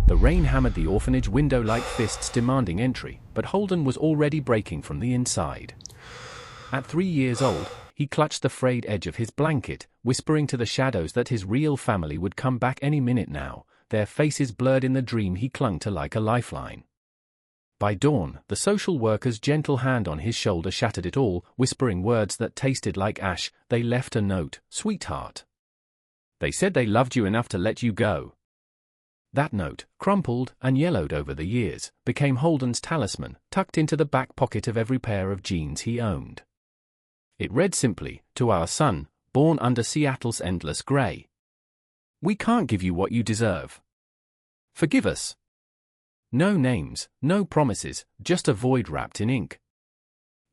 The rain hammered the orphanage window like fists demanding entry, but Holden was already breaking from the inside. At 3 years old, he clutched the frayed edge of his blanket, whispering to the shadows that his real family would come back any minute now, their faces blurred in the dream he clung to like a lifeline. By dawn, the social worker's gentle hand on his shoulder shattered it all, whispering words that tasted like ash. They left a note, "Sweetheart. They said they loved you enough to let you go." That note, crumpled and yellowed over the years, became Holden's talisman, tucked into the back pocket of every pair of jeans he owned. It read simply, "To our son, born under Seattle's endless gray. We can't give you what you deserve. Forgive us." No names, no promises, just a void wrapped in ink.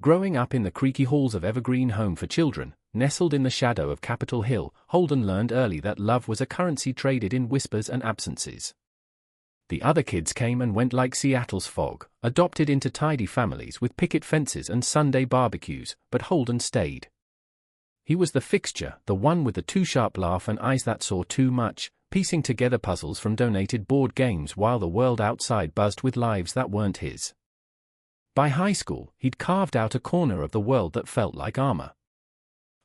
Growing up in the creaky halls of Evergreen Home for Children, nestled in the shadow of Capitol Hill, Holden learned early that love was a currency traded in whispers and absences. The other kids came and went like Seattle's fog, adopted into tidy families with picket fences and Sunday barbecues, but Holden stayed. He was the fixture, the one with the too-sharp laugh and eyes that saw too much, piecing together puzzles from donated board games while the world outside buzzed with lives that weren't his. By high school, he'd carved out a corner of the world that felt like armor.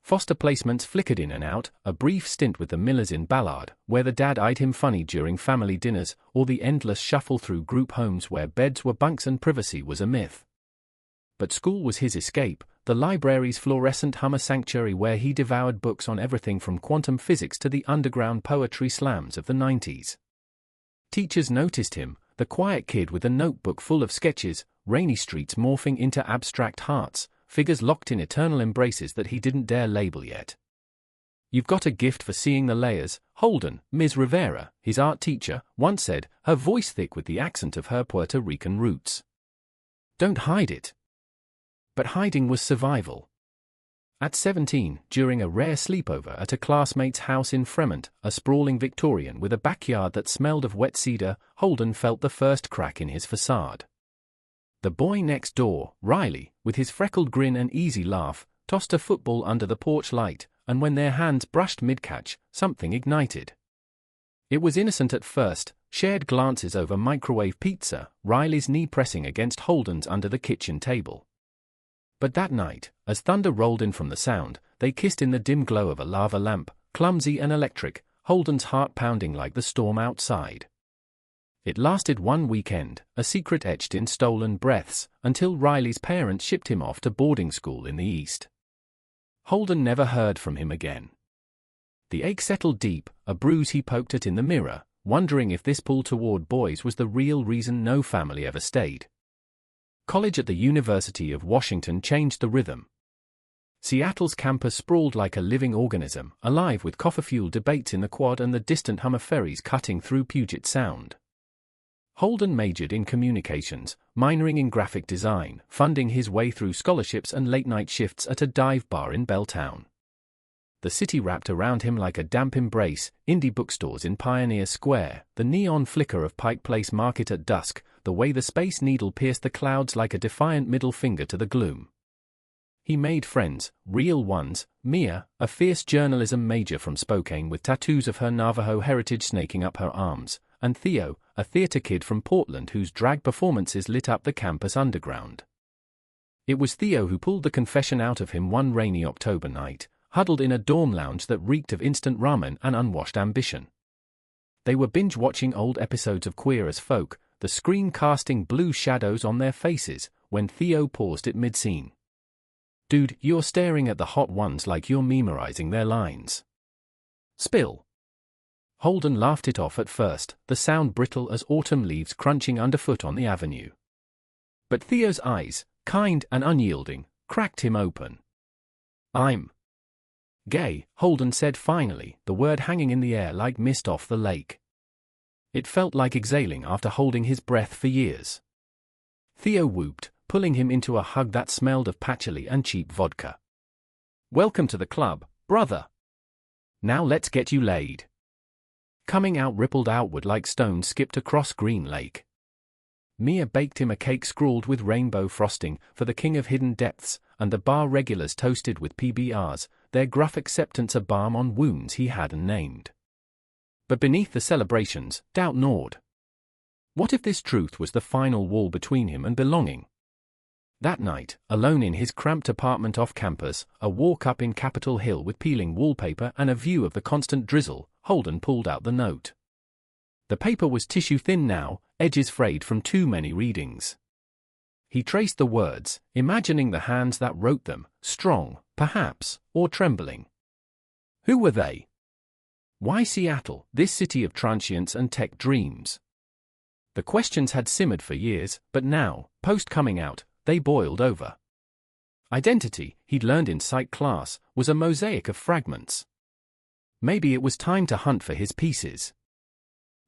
Foster placements flickered in and out, a brief stint with the Millers in Ballard, where the dad eyed him funny during family dinners, or the endless shuffle through group homes where beds were bunks and privacy was a myth. But school was his escape, the library's fluorescent Hummer sanctuary where he devoured books on everything from quantum physics to the underground poetry slams of the 90s. Teachers noticed him, the quiet kid with a notebook full of sketches, rainy streets morphing into abstract hearts, figures locked in eternal embraces that he didn't dare label yet. "You've got a gift for seeing the layers, Holden," Ms. Rivera, his art teacher, once said, her voice thick with the accent of her Puerto Rican roots. "Don't hide it." But hiding was survival. At 17, during a rare sleepover at a classmate's house in Fremont, a sprawling Victorian with a backyard that smelled of wet cedar, Holden felt the first crack in his facade. The boy next door, Riley, with his freckled grin and easy laugh, tossed a football under the porch light, and when their hands brushed mid-catch, something ignited. It was innocent at first, shared glances over microwave pizza, Riley's knee pressing against Holden's under the kitchen table. But that night, as thunder rolled in from the sound, they kissed in the dim glow of a lava lamp, clumsy and electric, Holden's heart pounding like the storm outside. It lasted one weekend, a secret etched in stolen breaths, until Riley's parents shipped him off to boarding school in the East. Holden never heard from him again. The ache settled deep, a bruise he poked at in the mirror, wondering if this pull toward boys was the real reason no family ever stayed. College at the University of Washington changed the rhythm. Seattle's campus sprawled like a living organism, alive with coffer-fueled debates in the quad and the distant hum of ferries cutting through Puget Sound. Holden majored in communications, minoring in graphic design, funding his way through scholarships and late-night shifts at a dive bar in Belltown. The city wrapped around him like a damp embrace, indie bookstores in Pioneer Square, the neon flicker of Pike Place Market at dusk, the way the Space Needle pierced the clouds like a defiant middle finger to the gloom. He made friends, real ones, Mia, a fierce journalism major from Spokane with tattoos of her Navajo heritage snaking up her arms, and Theo, a theater kid from Portland whose drag performances lit up the campus underground. It was Theo who pulled the confession out of him one rainy October night, huddled in a dorm lounge that reeked of instant ramen and unwashed ambition. They were binge-watching old episodes of Queer as Folk, the screen casting blue shadows on their faces, when Theo paused at mid-scene. "Dude, you're staring at the hot ones like you're memorizing their lines. Spill." Holden laughed it off at first, the sound brittle as autumn leaves crunching underfoot on the avenue. But Theo's eyes, kind and unyielding, cracked him open. "I'm gay," Holden said finally, the word hanging in the air like mist off the lake. It felt like exhaling after holding his breath for years. Theo whooped, pulling him into a hug that smelled of patchouli and cheap vodka. "Welcome to the club, brother. Now let's get you laid." Coming out rippled outward like stones skipped across Green Lake. Mia baked him a cake scrawled with rainbow frosting for the king of hidden depths, and the bar regulars toasted with PBRs, their gruff acceptance a balm on wounds he hadn't named. But beneath the celebrations, doubt gnawed. What if this truth was the final wall between him and belonging? That night, alone in his cramped apartment off campus, a walk up in Capitol Hill with peeling wallpaper and a view of the constant drizzle, Holden pulled out the note. The paper was tissue-thin now, edges frayed from too many readings. He traced the words, imagining the hands that wrote them, strong, perhaps, or trembling. Who were they? Why Seattle, this city of transience and tech dreams? The questions had simmered for years, but now, post-coming out, they boiled over. Identity, he'd learned in psych class, was a mosaic of fragments. Maybe it was time to hunt for his pieces.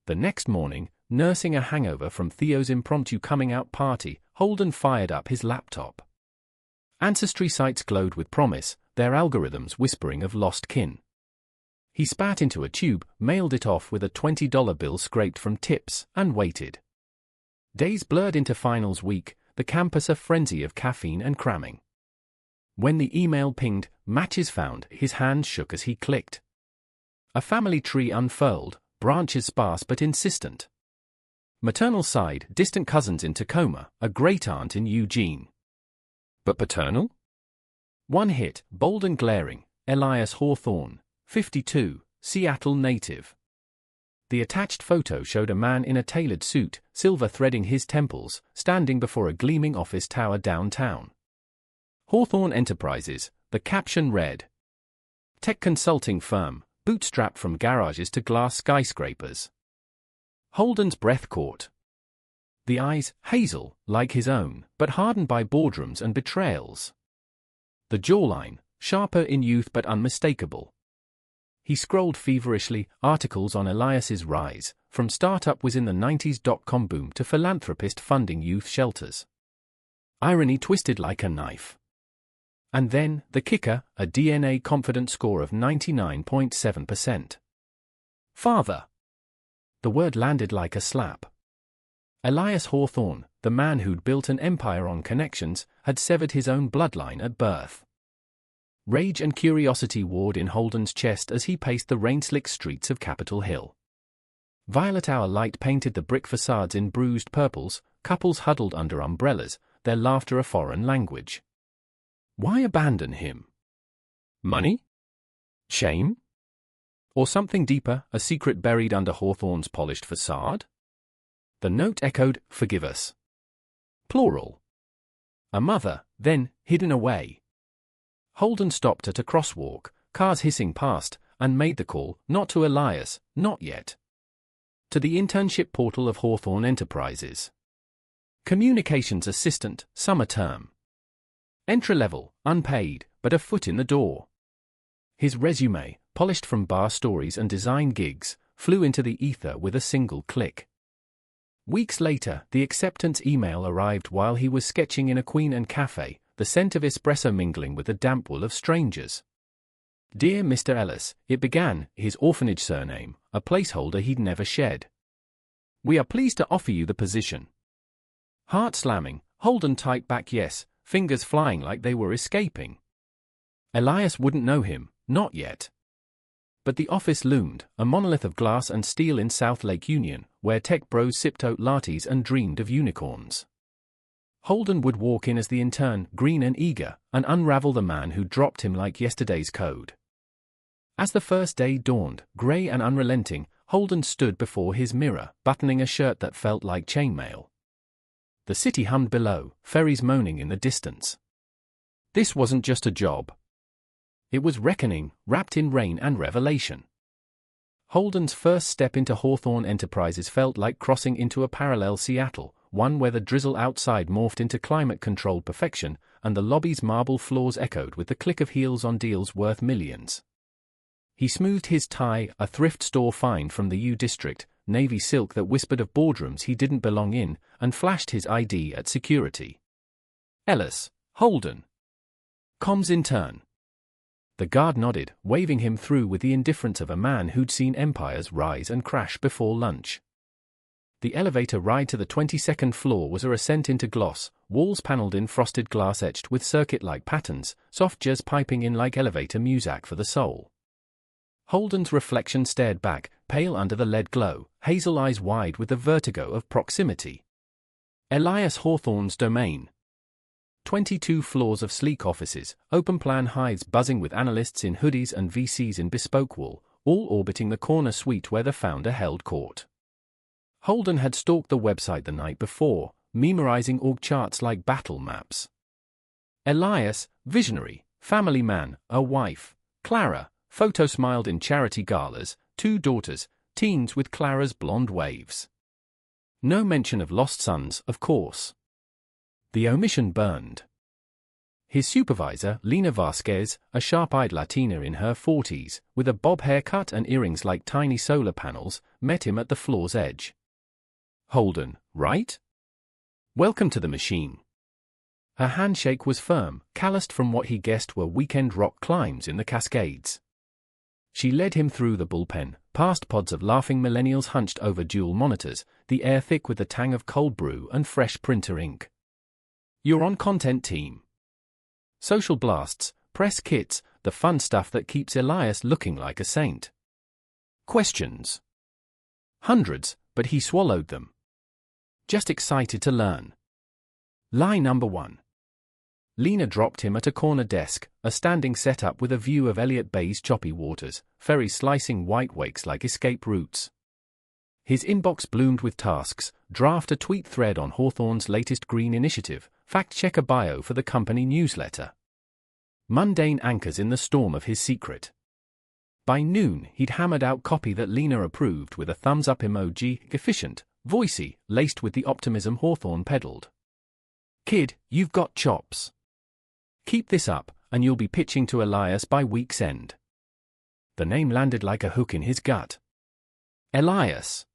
The next morning, nursing a hangover from Theo's impromptu coming-out party, Holden fired up his laptop. Ancestry sites glowed with promise, their algorithms whispering of lost kin. He spat into a tube, mailed it off with a $20 bill scraped from tips, and waited. Days blurred into finals week, the campus a frenzy of caffeine and cramming. When the email pinged, matches found, his hands shook as he clicked. A family tree unfurled, branches sparse but insistent. Maternal side, distant cousins in Tacoma, a great-aunt in Eugene. But paternal? One hit, bold and glaring, Elias Hawthorne, 52, Seattle native. The attached photo showed a man in a tailored suit, silver threading his temples, standing before a gleaming office tower downtown. Hawthorne Enterprises, the caption read. Tech consulting firm, bootstrapped from garages to glass skyscrapers. Holden's breath caught. The eyes, hazel, like his own, but hardened by boardrooms and betrayals. The jawline, sharper in youth but unmistakable. He scrolled feverishly, articles on Elias's rise, from startup was in the 90s .com boom to philanthropist funding youth shelters. Irony twisted like a knife. And then, the kicker, a DNA confidence score of 99.7%. Father. The word landed like a slap. Elias Hawthorne, the man who'd built an empire on connections, had severed his own bloodline at birth. Rage and curiosity warred in Holden's chest as he paced the rain-slick streets of Capitol Hill. Violet hour light painted the brick facades in bruised purples, couples huddled under umbrellas, their laughter a foreign language. Why abandon him? Money? Shame? Or something deeper, a secret buried under Hawthorne's polished facade? The note echoed, forgive us. Plural. A mother, then, hidden away. Holden stopped at a crosswalk, cars hissing past, and made the call, not to Elias, not yet. To the internship portal of Hawthorne Enterprises. Communications assistant, summer term. Entry-level, unpaid, but a foot in the door. His resume, polished from bar stories and design gigs, flew into the ether with a single click. Weeks later, the acceptance email arrived while he was sketching in a Queen and cafe, the scent of espresso mingling with the damp wool of strangers. Dear Mr. Ellis, it began, his orphanage surname, a placeholder he'd never shed. We are pleased to offer you the position. Heart slamming, Holden typed back yes, fingers flying like they were escaping. Elias wouldn't know him, not yet. But the office loomed, a monolith of glass and steel in South Lake Union, where tech bros sipped oat lattes and dreamed of unicorns. Holden would walk in as the intern, green and eager, and unravel the man who dropped him like yesterday's code. As the first day dawned, grey and unrelenting, Holden stood before his mirror, buttoning a shirt that felt like chainmail. The city hummed below, ferries moaning in the distance. This wasn't just a job. It was reckoning, wrapped in rain and revelation. Holden's first step into Hawthorne Enterprises felt like crossing into a parallel Seattle, one where the drizzle outside morphed into climate-controlled perfection, and the lobby's marble floors echoed with the click of heels on deals worth millions. He smoothed his tie, a thrift store find from the U District, navy silk that whispered of boardrooms he didn't belong in, and flashed his ID at security. Ellis, Holden. Comms intern. The guard nodded, waving him through with the indifference of a man who'd seen empires rise and crash before lunch. The elevator ride to the 22nd floor was a ascent into gloss, walls paneled in frosted glass etched with circuit-like patterns, soft jazz piping in like elevator music for the soul. Holden's reflection stared back, pale under the lead glow, hazel eyes wide with the vertigo of proximity. Elias Hawthorne's domain. 22 floors of sleek offices, open-plan hives buzzing with analysts in hoodies and VCs in bespoke wool, all orbiting the corner suite where the founder held court. Holden had stalked the website the night before, memorizing org charts like battle maps. Elias, visionary, family man, a wife, Clara, photo-smiled in charity galas, 2 daughters, teens with Clara's blonde waves. No mention of lost sons, of course. The omission burned. His supervisor, Lena Vasquez, a sharp-eyed Latina in her 40s, with a bob haircut and earrings like tiny solar panels, met him at the floor's edge. Holden, right? Welcome to the machine. Her handshake was firm, calloused from what he guessed were weekend rock climbs in the Cascades. She led him through the bullpen, past pods of laughing millennials hunched over dual monitors, the air thick with the tang of cold brew and fresh printer ink. You're on content team. Social blasts, press kits, the fun stuff that keeps Elias looking like a saint. Questions. Hundreds, but he swallowed them. Just excited to learn. Lie number 1. Lena dropped him at a corner desk, a standing setup with a view of Elliott Bay's choppy waters, ferries slicing white wakes like escape routes. His inbox bloomed with tasks: draft a tweet thread on Hawthorne's latest green initiative, fact-check a bio for the company newsletter. Mundane anchors in the storm of his secret. By noon, he'd hammered out copy that Lena approved with a thumbs-up emoji, efficient, voicey, laced with the optimism Hawthorne peddled. Kid, you've got chops. Keep this up, and you'll be pitching to Elias by week's end. The name landed like a hook in his gut. Elias.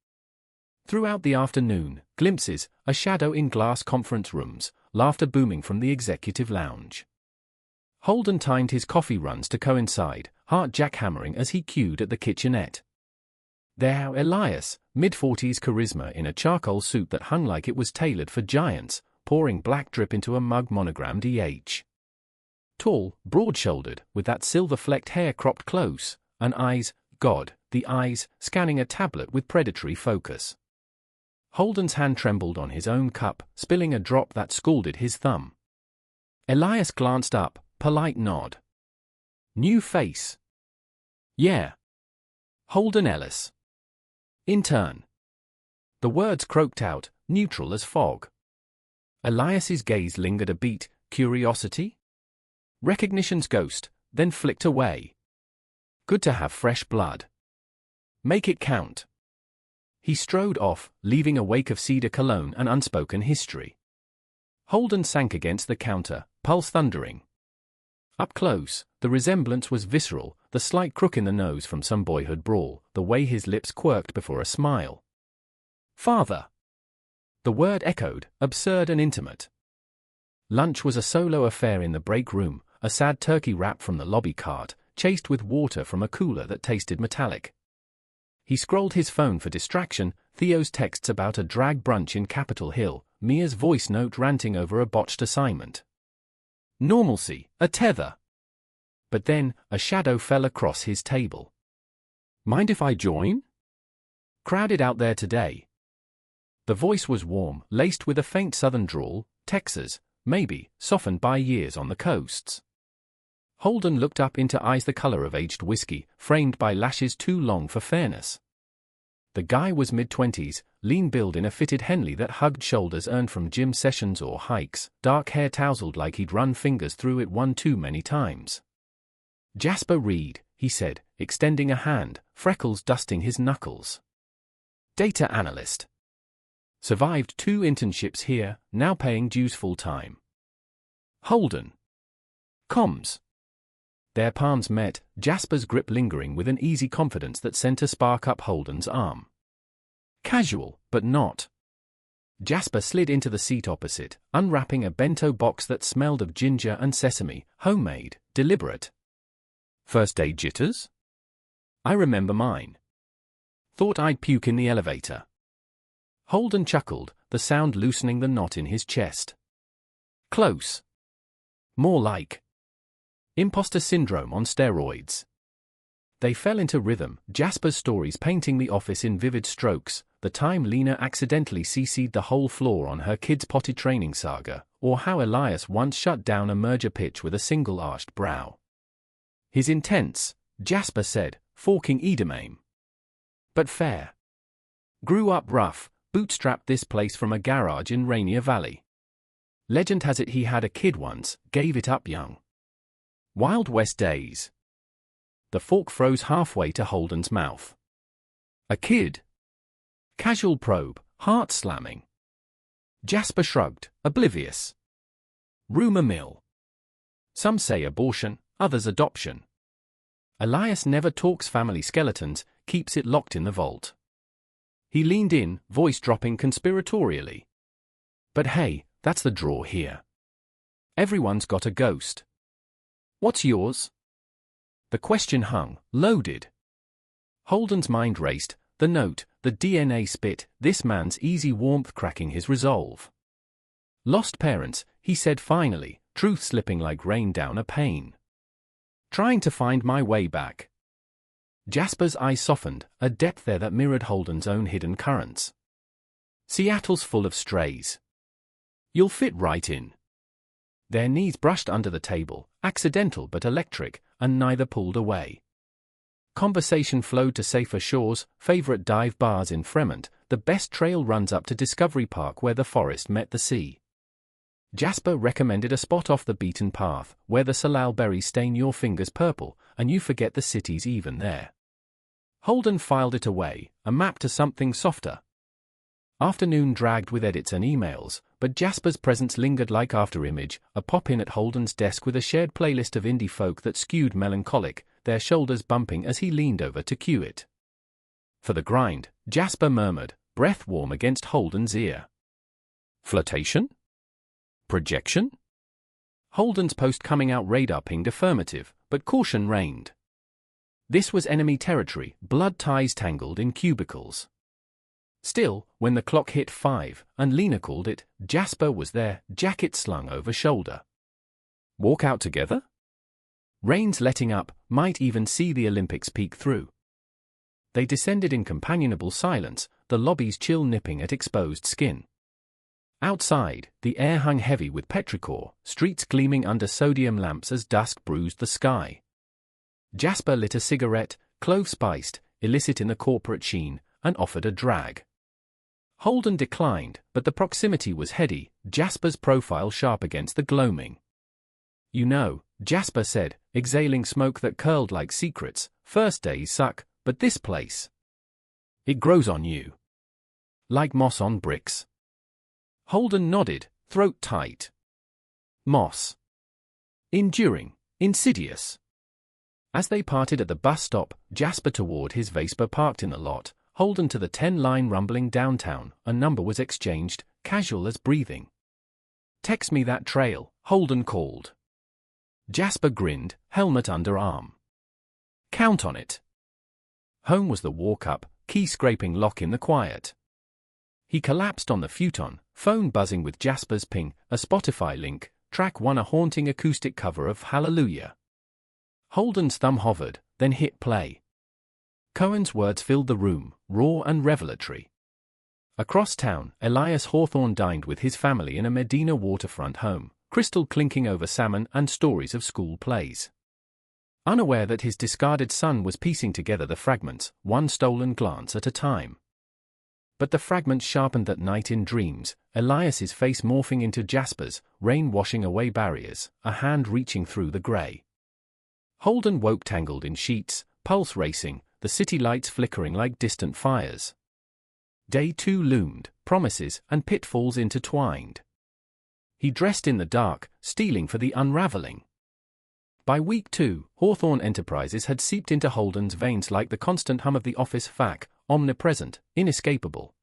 Throughout the afternoon, glimpses, a shadow in glass conference rooms, laughter booming from the executive lounge. Holden timed his coffee runs to coincide, heart jackhammering as he queued at the kitchenette. There, Elias, mid-40s charisma in a charcoal suit that hung like it was tailored for giants, pouring black drip into a mug monogrammed EH. Tall, broad-shouldered, with that silver-flecked hair cropped close, and eyes, God, the eyes, scanning a tablet with predatory focus. Holden's hand trembled on his own cup, spilling a drop that scalded his thumb. Elias glanced up, polite nod. New face. Yeah. Holden Ellis. Intern. The words croaked out, neutral as fog. Elias's gaze lingered a beat, curiosity? Recognition's ghost, then flicked away. Good to have fresh blood. Make it count. He strode off, leaving a wake of cedar cologne and unspoken history. Holden sank against the counter, pulse thundering. Up close, the resemblance was visceral, the slight crook in the nose from some boyhood brawl, the way his lips quirked before a smile. Father. The word echoed, absurd and intimate. Lunch was a solo affair in the break room, a sad turkey wrap from the lobby cart, chased with water from a cooler that tasted metallic. He scrolled his phone for distraction, Theo's texts about a drag brunch in Capitol Hill, Mia's voice note ranting over a botched assignment. Normalcy, a tether. But then, a shadow fell across his table. Mind if I join? Crowded out there today. The voice was warm, laced with a faint southern drawl, Texas, maybe, softened by years on the coasts. Holden looked up into eyes the color of aged whiskey, framed by lashes too long for fairness. The guy was mid-20s, lean-build in a fitted Henley that hugged shoulders earned from gym sessions or hikes, dark hair tousled like he'd run fingers through it one too many times. Jasper Reed, he said, extending a hand, freckles dusting his knuckles. Data analyst. Survived 2 internships here, now paying dues full-time. Holden. Comms. Their palms met, Jasper's grip lingering with an easy confidence that sent a spark up Holden's arm. Casual, but not. Jasper slid into the seat opposite, unwrapping a bento box that smelled of ginger and sesame, homemade, deliberate. First day jitters? I remember mine. Thought I'd puke in the elevator. Holden chuckled, the sound loosening the knot in his chest. Close. More like imposter syndrome on steroids. They fell into rhythm, Jasper's stories painting the office in vivid strokes, the time Lena accidentally CC'd the whole floor on her kid's potty training saga, or how Elias once shut down a merger pitch with a single arched brow. His intense, Jasper said, forking Edamaim. But fair. Grew up rough, bootstrapped this place from a garage in Rainier Valley. Legend has it he had a kid once, gave it up young. Wild West days. The fork froze halfway to Holden's mouth. A kid? Casual probe, heart slamming. Jasper shrugged, oblivious. Rumor mill. Some say abortion, others adoption. Elias never talks family skeletons, keeps it locked in the vault. He leaned in, voice dropping conspiratorially. But hey, that's the draw here. Everyone's got a ghost. What's yours? The question hung, loaded. Holden's mind raced, the note, the DNA spit, this man's easy warmth cracking his resolve. Lost parents, he said finally, truth slipping like rain down a pane. Trying to find my way back. Jasper's eyes softened, a depth there that mirrored Holden's own hidden currents. Seattle's full of strays. You'll fit right in. Their knees brushed under the table, accidental but electric, and neither pulled away. Conversation flowed to safer shores, favorite dive bars in Fremont, the best trail runs up to Discovery Park where the forest met the sea. Jasper recommended a spot off the beaten path, where the salal berries stain your fingers purple, and you forget the city's even there. Holden filed it away, a map to something softer. Afternoon dragged with edits and emails, but Jasper's presence lingered like afterimage, a pop-in at Holden's desk with a shared playlist of indie folk that skewed melancholic, their shoulders bumping as he leaned over to cue it. For the grind, Jasper murmured, breath warm against Holden's ear. Flirtation? Projection? Holden's post-coming-out radar pinged affirmative, but caution reigned. This was enemy territory, blood ties tangled in cubicles. Still, when the clock hit 5, and Lena called it, Jasper was there, jacket slung over shoulder. Walk out together? Rain's letting up, might even see the Olympics peek through. They descended in companionable silence, the lobby's chill nipping at exposed skin. Outside, the air hung heavy with petrichor, streets gleaming under sodium lamps as dusk bruised the sky. Jasper lit a cigarette, clove-spiced, illicit in the corporate sheen, and offered a drag. Holden declined, but the proximity was heady, Jasper's profile sharp against the gloaming. You know, Jasper said, exhaling smoke that curled like secrets, first days suck, but this place. It grows on you. Like moss on bricks. Holden nodded, throat tight. Moss. Enduring, insidious. As they parted at the bus stop, Jasper toward his Vespa parked in the lot, Holden to the 10-line rumbling downtown, a number was exchanged, casual as breathing. Text me that trail, Holden called. Jasper grinned, helmet under arm. Count on it. Home was the walk-up, key-scraping lock in the quiet. He collapsed on the futon, phone buzzing with Jasper's ping, a Spotify link, track 1 a haunting acoustic cover of Hallelujah. Holden's thumb hovered, then hit play. Cohen's words filled the room, raw and revelatory. Across town, Elias Hawthorne dined with his family in a Medina waterfront home, crystal clinking over salmon and stories of school plays. Unaware that his discarded son was piecing together the fragments, one stolen glance at a time. But the fragments sharpened that night in dreams, Elias's face morphing into Jasper's, rain washing away barriers, a hand reaching through the grey. Holden woke tangled in sheets, pulse racing, the city lights flickering like distant fires. Day 2 loomed, promises and pitfalls intertwined. He dressed in the dark, stealing for the unraveling. By week 2, Hawthorne Enterprises had seeped into Holden's veins like the constant hum of the office fac, omnipresent, inescapable.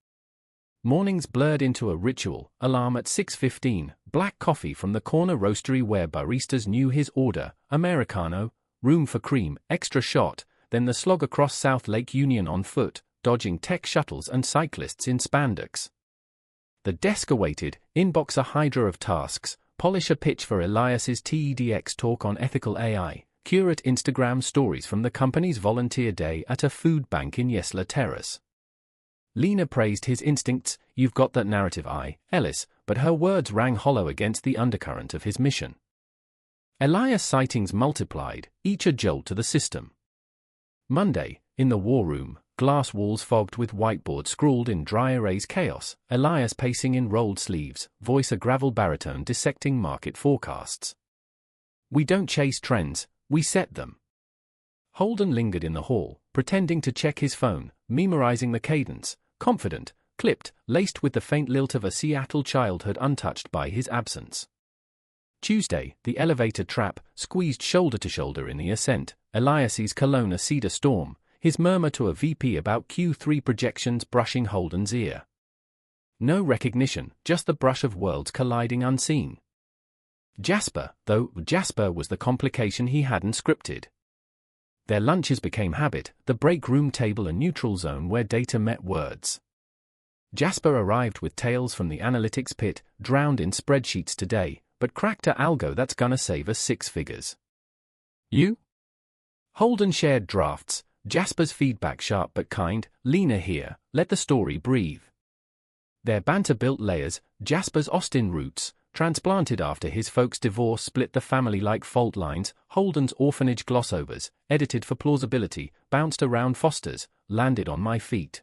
Mornings blurred into a ritual, alarm at 6:15, black coffee from the corner roastery where baristas knew his order, Americano, room for cream, extra shot, then the slog across South Lake Union on foot, dodging tech shuttles and cyclists in spandex. The desk awaited, inbox a hydra of tasks, polish a pitch for Elias's TEDx talk on ethical AI, curate Instagram stories from the company's volunteer day at a food bank in Yesler Terrace. Lena praised his instincts, "You've got that narrative eye, Ellis," but her words rang hollow against the undercurrent of his mission. Elias' sightings multiplied, each a jolt to the system. Monday, in the war room, glass walls fogged with whiteboard scrawled in dry erase chaos, Elias pacing in rolled sleeves, voice a gravel baritone dissecting market forecasts. "We don't chase trends, we set them." Holden lingered in the hall, pretending to check his phone, memorizing the cadence, confident, clipped, laced with the faint lilt of a Seattle childhood untouched by his absence. Tuesday, the elevator trap, squeezed shoulder to shoulder in the ascent, Elias's Kelowna Cedar storm, his murmur to a VP about Q3 projections brushing Holden's ear. No recognition, just the brush of worlds colliding unseen. Jasper, though Jasper was the complication he hadn't scripted. Their lunches became habit, the break room table a neutral zone where data met words. Jasper arrived with tales from the analytics pit, drowned in spreadsheets today, but cracked a algo that's gonna save us 6 figures. "You?" Holden shared drafts, Jasper's feedback sharp but kind, "Lena here, let the story breathe." Their banter built layers, Jasper's Austin roots, transplanted after his folks' divorce split the family like fault lines, Holden's Orphanage glossovers, edited for plausibility, bounced around Foster's, landed on my feet.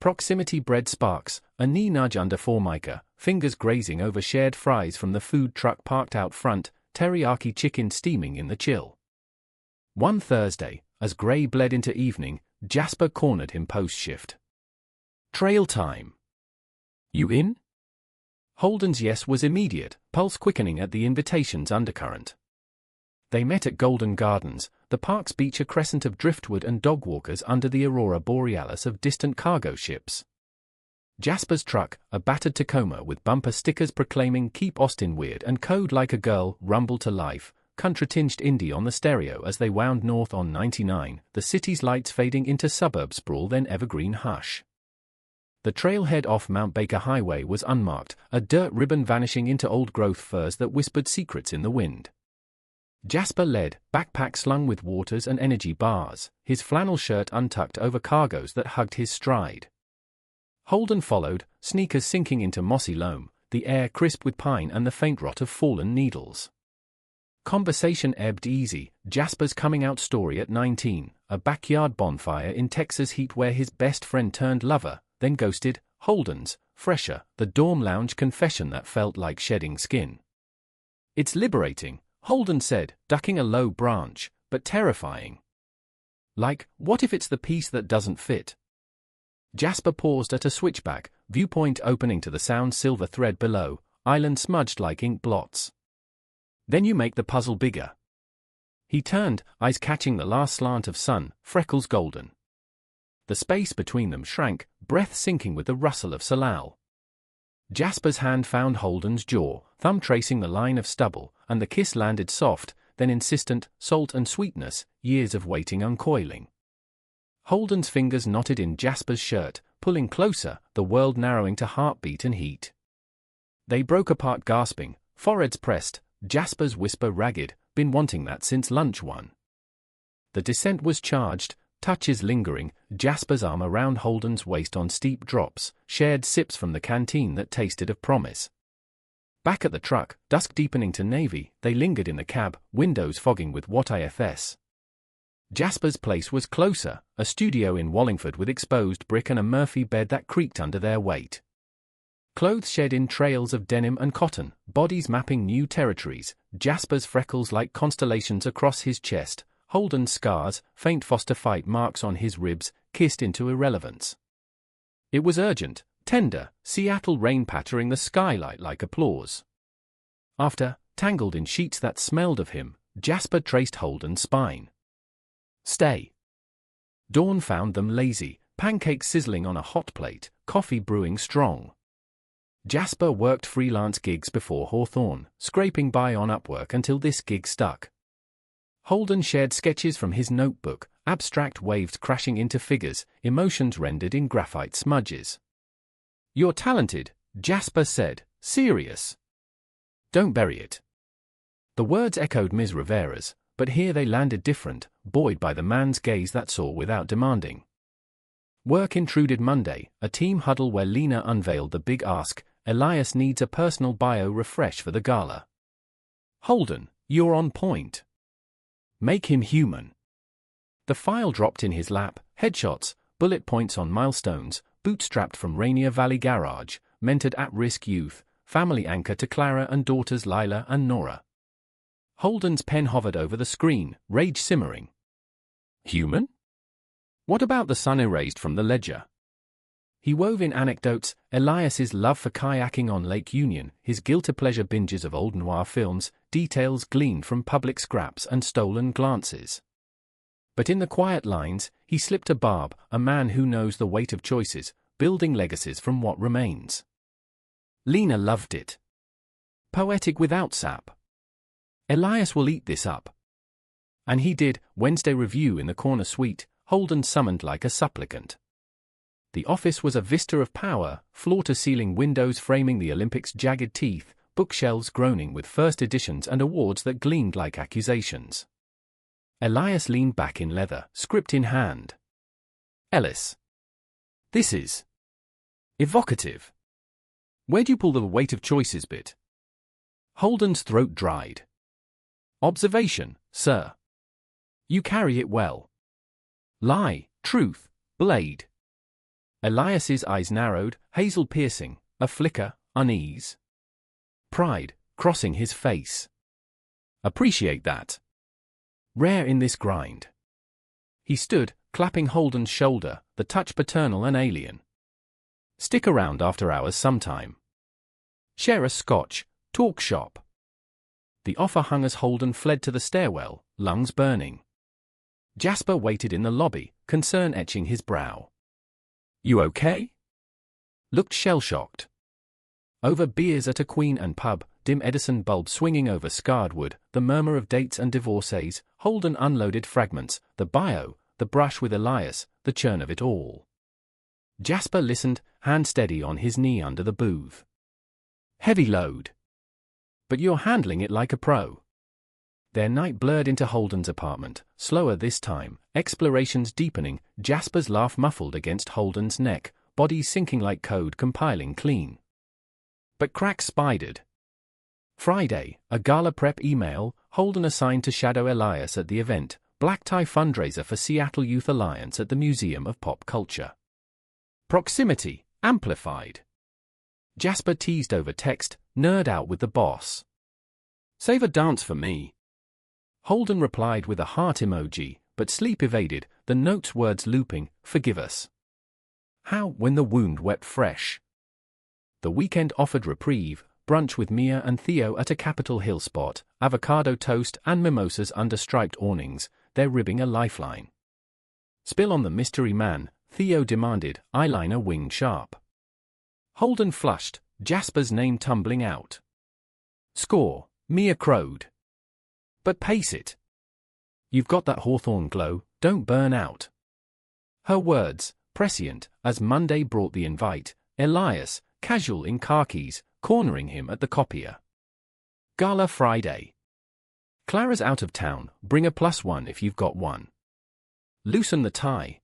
Proximity bred sparks, a knee nudge under Formica, fingers grazing over shared fries from the food truck parked out front, teriyaki chicken steaming in the chill. One Thursday, as grey bled into evening, Jasper cornered him post-shift. "Trail time. You in?" Holden's yes was immediate, pulse quickening at the invitation's undercurrent. They met at Golden Gardens, the park's beach a crescent of driftwood and dogwalkers under the aurora borealis of distant cargo ships. Jasper's truck, a battered Tacoma with bumper stickers proclaiming "Keep Austin Weird" and "Code Like a Girl," rumbled to life, country-tinged indie on the stereo as they wound north on 99, the city's lights fading into suburb sprawl then evergreen hush. The trailhead off Mount Baker Highway was unmarked, a dirt ribbon vanishing into old-growth firs that whispered secrets in the wind. Jasper led, backpack slung with waters and energy bars, his flannel shirt untucked over cargoes that hugged his stride. Holden followed, sneakers sinking into mossy loam, the air crisp with pine and the faint rot of fallen needles. Conversation ebbed easy, Jasper's coming out story at 19, a backyard bonfire in Texas heat where his best friend turned lover, then ghosted, Holden's, fresher, the dorm lounge confession that felt like shedding skin. "It's liberating," Holden said, ducking a low branch, "but terrifying. Like, what if it's the piece that doesn't fit?" Jasper paused at a switchback, viewpoint opening to the sound silver thread below, island smudged like ink blots. "Then you make the puzzle bigger." He turned, eyes catching the last slant of sun, freckles golden. The space between them shrank, breath sinking with the rustle of Salal. Jasper's hand found Holden's jaw, thumb tracing the line of stubble, and the kiss landed soft, then insistent, salt and sweetness, years of waiting uncoiling. Holden's fingers knotted in Jasper's shirt, pulling closer, the world narrowing to heartbeat and heat. They broke apart gasping, foreheads pressed, Jasper's whisper ragged, "Been wanting that since lunch one." The descent was charged, touches lingering, Jasper's arm around Holden's waist on steep drops, shared sips from the canteen that tasted of promise. Back at the truck, dusk deepening to navy, they lingered in the cab, windows fogging with what ifs. Jasper's place was closer, a studio in Wallingford with exposed brick and a Murphy bed that creaked under their weight. Clothes shed in trails of denim and cotton, bodies mapping new territories, Jasper's freckles like constellations across his chest, Holden's scars, faint Foster fight marks on his ribs, kissed into irrelevance. It was urgent, tender, Seattle rain pattering the skylight like applause. After, tangled in sheets that smelled of him, Jasper traced Holden's spine. "Stay." Dawn found them lazy, pancakes sizzling on a hot plate, coffee brewing strong. Jasper worked freelance gigs before Hawthorne, scraping by on Upwork until this gig stuck. Holden shared sketches from his notebook, abstract waves crashing into figures, emotions rendered in graphite smudges. "You're talented," Jasper said, serious. "Don't bury it." The words echoed Ms. Rivera's, But here they landed different, buoyed by the man's gaze that saw without demanding. Work intruded Monday, a team huddle where Lena unveiled the big ask: Elias needs a personal bio refresh for the gala. Holden, you're on point. Make him human. The file dropped in his lap, headshots, bullet points on milestones, bootstrapped from Rainier Valley Garage, mentored at-risk youth, family anchor to Clara and daughters Lila and Nora. Holden's pen hovered over the screen, rage simmering. Human? What about the son erased from the ledger? He wove in anecdotes, Elias's love for kayaking on Lake Union, his guilty-pleasure binges of old noir films, details gleaned from public scraps and stolen glances. But in the quiet lines, he slipped a barb, a man who knows the weight of choices, building legacies from what remains. Lena loved it. Poetic without sap. Elias will eat this up. And he did. Wednesday review in the corner suite, Holden summoned like a supplicant. The office was a vista of power, floor-to-ceiling windows framing the Olympics' jagged teeth, bookshelves groaning with first editions and awards that gleamed like accusations. Elias leaned back in leather, script in hand. Ellis. This is evocative. Where'd you pull the weight of choices bit? Holden's throat dried. Observation, sir. You carry it well. Lie, truth, blade. Elias's eyes narrowed, hazel piercing, a flicker, unease. Pride, crossing his face. Appreciate that. Rare in this grind. He stood, clapping Holden's shoulder, the touch paternal and alien. Stick around after hours sometime. Share a scotch, talk shop. The offer hung as Holden fled to the stairwell, lungs burning. Jasper waited in the lobby, concern etching his brow. You okay? Looked shell-shocked. Over beers at a Queen and pub, dim Edison bulb swinging over scarred wood, the murmur of dates and divorcees, Holden unloaded fragments, the bio, the brush with Elias, the churn of it all. Jasper listened, hand steady on his knee under the booth. Heavy load. But you're handling it like a pro. Their night blurred into Holden's apartment, slower this time, explorations deepening, Jasper's laugh muffled against Holden's neck, body sinking like code compiling clean. But cracks spidered. Friday, a gala prep email, Holden assigned to shadow Elias at the event, black tie fundraiser for Seattle Youth Alliance at the Museum of Pop Culture. Proximity, amplified. Jasper teased over text, nerd out with the boss. Save a dance for me. Holden replied with a heart emoji, but sleep evaded, the note's words looping, forgive us. How, when the wound wept fresh? The weekend offered reprieve, brunch with Mia and Theo at a Capitol Hill spot, avocado toast and mimosas under striped awnings, their ribbing a lifeline. Spill on the mystery man, Theo demanded, eyeliner winged sharp. Holden flushed, Jasper's name tumbling out. Score, Mia crowed. But pace it. You've got that hawthorn glow, don't burn out. Her words, prescient, as Monday brought the invite, Elias, casual in khakis, cornering him at the copier. Gala Friday. Clara's out of town, bring a +1 if you've got one. Loosen the tie.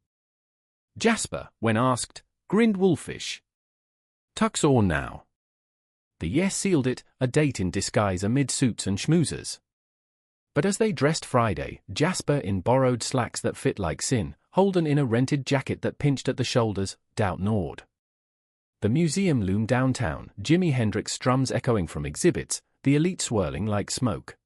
Jasper, when asked, grinned wolfish. Tux or now? The yes sealed it, a date in disguise amid suits and schmoozers. But as they dressed Friday, Jasper in borrowed slacks that fit like sin, Holden in a rented jacket that pinched at the shoulders, doubt gnawed. The museum loomed downtown, Jimi Hendrix strums echoing from exhibits, the elite swirling like smoke.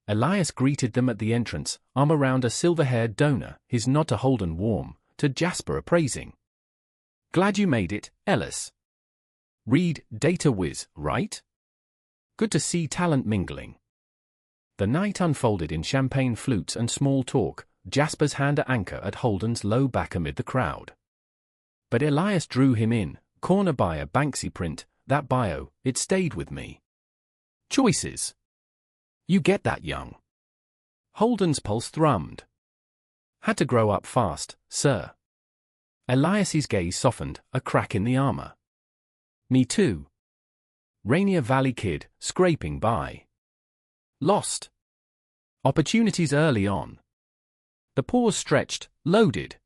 Elias greeted them at the entrance, arm around a silver-haired donor, his nod to Holden warm, to Jasper appraising. Glad you made it, Ellis. Read, data whiz, right? Good to see talent mingling. The night unfolded in champagne flutes and small talk, Jasper's hand at anchor at Holden's low back amid the crowd. But Elias drew him in, corner by a Banksy print, that bio, it stayed with me. Choices. You get that, young. Holden's pulse thrummed. Had to grow up fast, sir. Elias's gaze softened, a crack in the armor. Me too. Rainier Valley kid, scraping by. Lost. Opportunities early on. The pause stretched, loaded.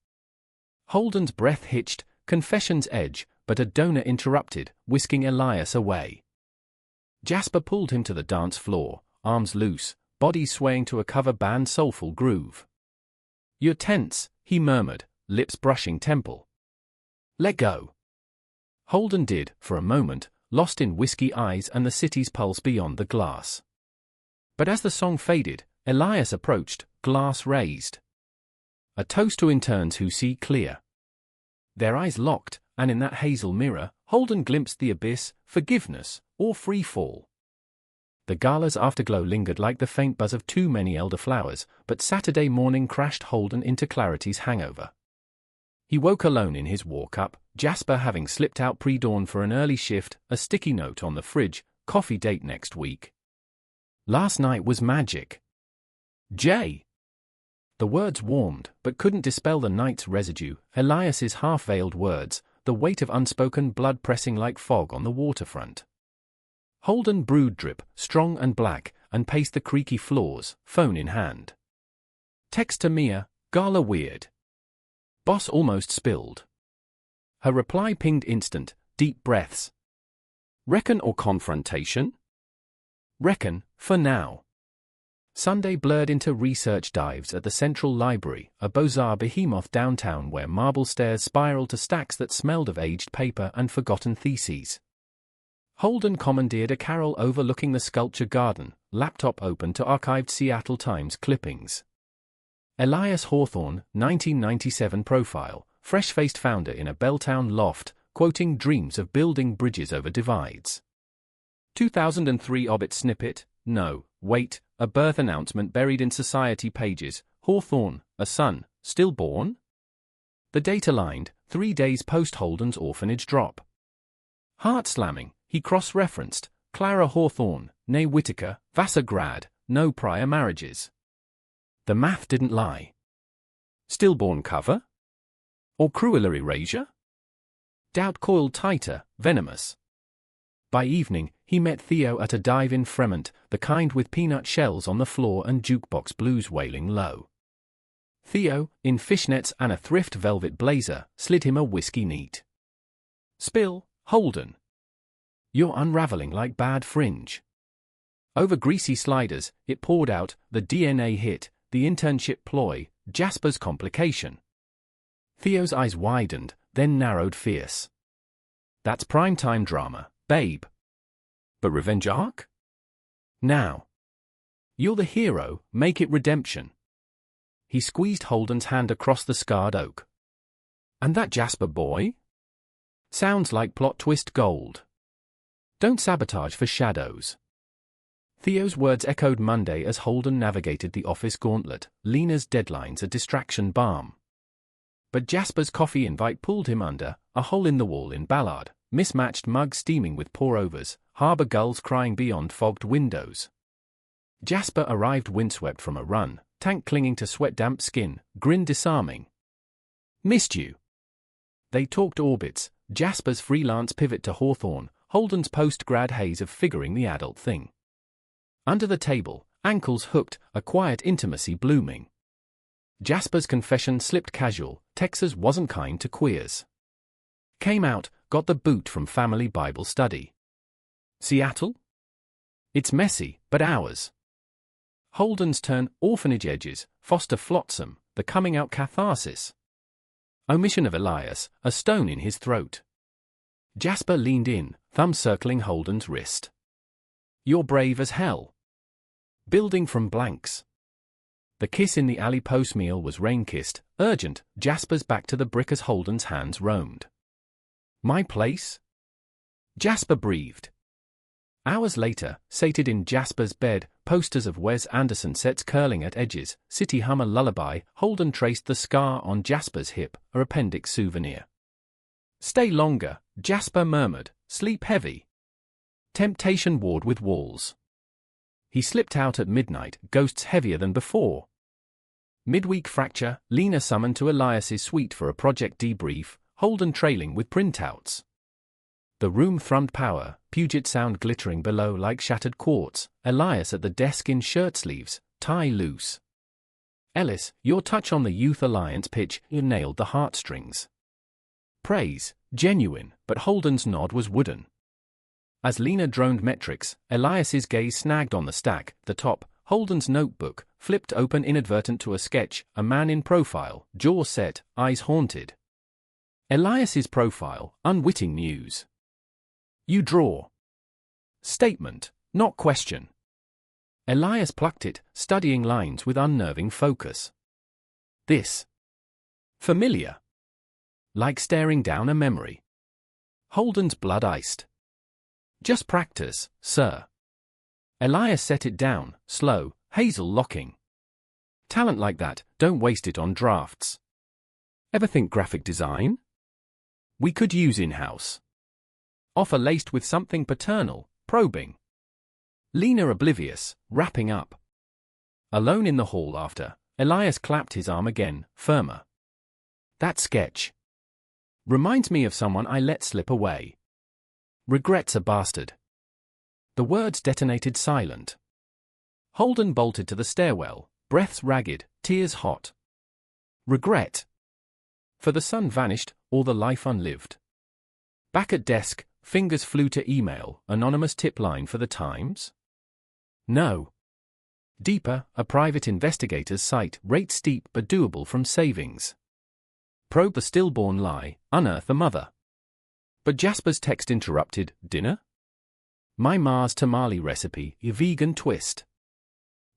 Holden's breath hitched, confession's edge, but a donor interrupted, whisking Elias away. Jasper pulled him to the dance floor, arms loose, body swaying to a cover band soulful groove. "You're tense," he murmured, lips brushing temple. "Let go." Holden did, for a moment, lost in whiskey eyes and the city's pulse beyond the glass. But as the song faded, Elias approached, glass raised. A toast to interns who see clear. Their eyes locked, and in that hazel mirror, Holden glimpsed the abyss, forgiveness, or free fall. The gala's afterglow lingered like the faint buzz of too many elderflowers, but Saturday morning crashed Holden into clarity's hangover. He woke alone in his walk-up, Jasper having slipped out pre-dawn for an early shift, a sticky note on the fridge, coffee date next week. "Last night was magic. Jay." The words warmed, but couldn't dispel the night's residue, Elias's half-veiled words, the weight of unspoken blood pressing like fog on the waterfront. Holden brewed drip, strong and black, and paced the creaky floors, phone in hand. Text to Mia, "Gala weird." Boss almost spilled. Her reply pinged instant, deep breaths. "Reckon or confrontation?" "Reckon, for now." Sunday blurred into research dives at the Central Library, a Beaux-Arts behemoth downtown where marble stairs spiraled to stacks that smelled of aged paper and forgotten theses. Holden commandeered a carrel overlooking the sculpture garden, laptop open to archived Seattle Times clippings. Elias Hawthorne, 1997 profile, fresh-faced founder in a Belltown loft, quoting dreams of building bridges over divides. 2003 obit snippet, no, wait, a birth announcement buried in society pages, Hawthorne, a son, stillborn? The date aligned, 3 days post Holden's orphanage drop. Heart-slamming, he cross-referenced, Clara Hawthorne, née Whitaker, Vassar grad, no prior marriages. The math didn't lie. Stillborn cover? Or cruel erasure? Doubt coiled tighter, venomous. By evening, he met Theo at a dive in Fremont, the kind with peanut shells on the floor and jukebox blues wailing low. Theo, in fishnets and a thrift velvet blazer, slid him a whiskey neat. "Spill, Holden. You're unraveling like bad fringe." Over greasy sliders, it poured out, the DNA hit, the internship ploy, Jasper's complication. Theo's eyes widened, then narrowed fierce. "That's primetime drama, babe. But revenge arc? Now. You're the hero, make it redemption." He squeezed Holden's hand across the scarred oak. "And that Jasper boy? Sounds like plot twist gold. Don't sabotage for shadows." Theo's words echoed Monday as Holden navigated the office gauntlet, Lena's deadlines a distraction balm. But Jasper's coffee invite pulled him under, a hole in the wall in Ballard, mismatched mug steaming with pour-overs, harbor gulls crying beyond fogged windows. Jasper arrived windswept from a run, tank clinging to sweat-damp skin, grin disarming. "Missed you." They talked orbits, Jasper's freelance pivot to Hawthorne, Holden's post-grad haze of figuring the adult thing. Under the table, ankles hooked, a quiet intimacy blooming. Jasper's confession slipped casual, Texas wasn't kind to queers. Came out, got the boot from family Bible study. Seattle? It's messy, but ours. Holden's turn, orphanage edges, foster flotsam, the coming out catharsis. Omission of Elias, a stone in his throat. Jasper leaned in, thumb circling Holden's wrist. "You're brave as hell." Building from blanks. The kiss in the alley post-meal was rain-kissed, urgent, Jasper's back to the brick as Holden's hands roamed. "My place?" Jasper breathed. Hours later, sated in Jasper's bed, posters of Wes Anderson sets curling at edges, City Hummer lullaby, Holden traced the scar on Jasper's hip, a appendix souvenir. "Stay longer," Jasper murmured, "sleep heavy." Temptation ward with walls. He slipped out at midnight, ghosts heavier than before. Midweek fracture, Lena summoned to Elias's suite for a project debrief, Holden trailing with printouts. The room thrummed power, Puget Sound glittering below like shattered quartz, Elias at the desk in shirt sleeves, tie loose. Ellis, your touch on the Youth Alliance pitch, you nailed the heartstrings. Praise, genuine, but Holden's nod was wooden. As Lena droned metrics, Elias's gaze snagged on the stack, the top, Holden's notebook, flipped open inadvertent to a sketch, a man in profile, jaw set, eyes haunted. Elias's profile, unwitting news. You draw. Statement, not question. Elias plucked it, studying lines with unnerving focus. This. Familiar. Like staring down a memory. Holden's blood iced. Just practice, sir. Elias set it down, slow, hazel locking. Talent like that, don't waste it on drafts. Ever think graphic design? We could use in-house. Offer laced with something paternal, probing. Lena oblivious, wrapping up. Alone in the hall after, Elias clapped his arm again, firmer. That sketch. Reminds me of someone I let slip away. Regret's a bastard. The words detonated silent. Holden bolted to the stairwell, breaths ragged, tears hot. Regret. For the sun vanished, or the life unlived. Back at desk, fingers flew to email, anonymous tip line for the Times? No. Deeper, a private investigator's site, rate steep but doable from savings. Probe the stillborn lie, unearth the mother. But Jasper's text interrupted, dinner? My Mars tamale recipe, a vegan twist.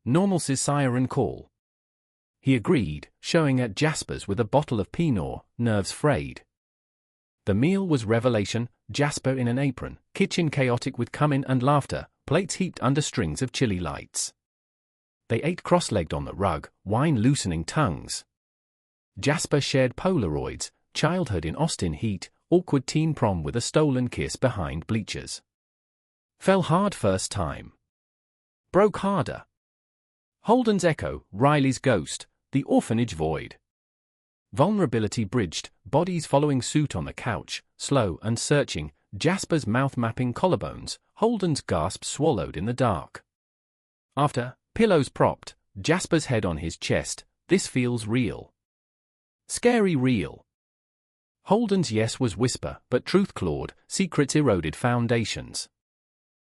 Normal's siren call. He agreed, showing at Jasper's with a bottle of Pinot, nerves frayed. The meal was revelation, Jasper in an apron, kitchen chaotic with cumin and laughter, plates heaped under strings of chili lights. They ate cross-legged on the rug, wine loosening tongues. Jasper shared Polaroids, childhood in Austin heat, awkward teen prom with a stolen kiss behind bleachers. Fell hard first time. Broke harder. Holden's echo, Riley's ghost, the orphanage void. Vulnerability bridged, bodies following suit on the couch, slow and searching, Jasper's mouth mapping collarbones, Holden's gasp swallowed in the dark. After, pillows propped, Jasper's head on his chest, this feels real. Scary real. Holden's yes was whisper, but truth clawed, secrets eroded foundations.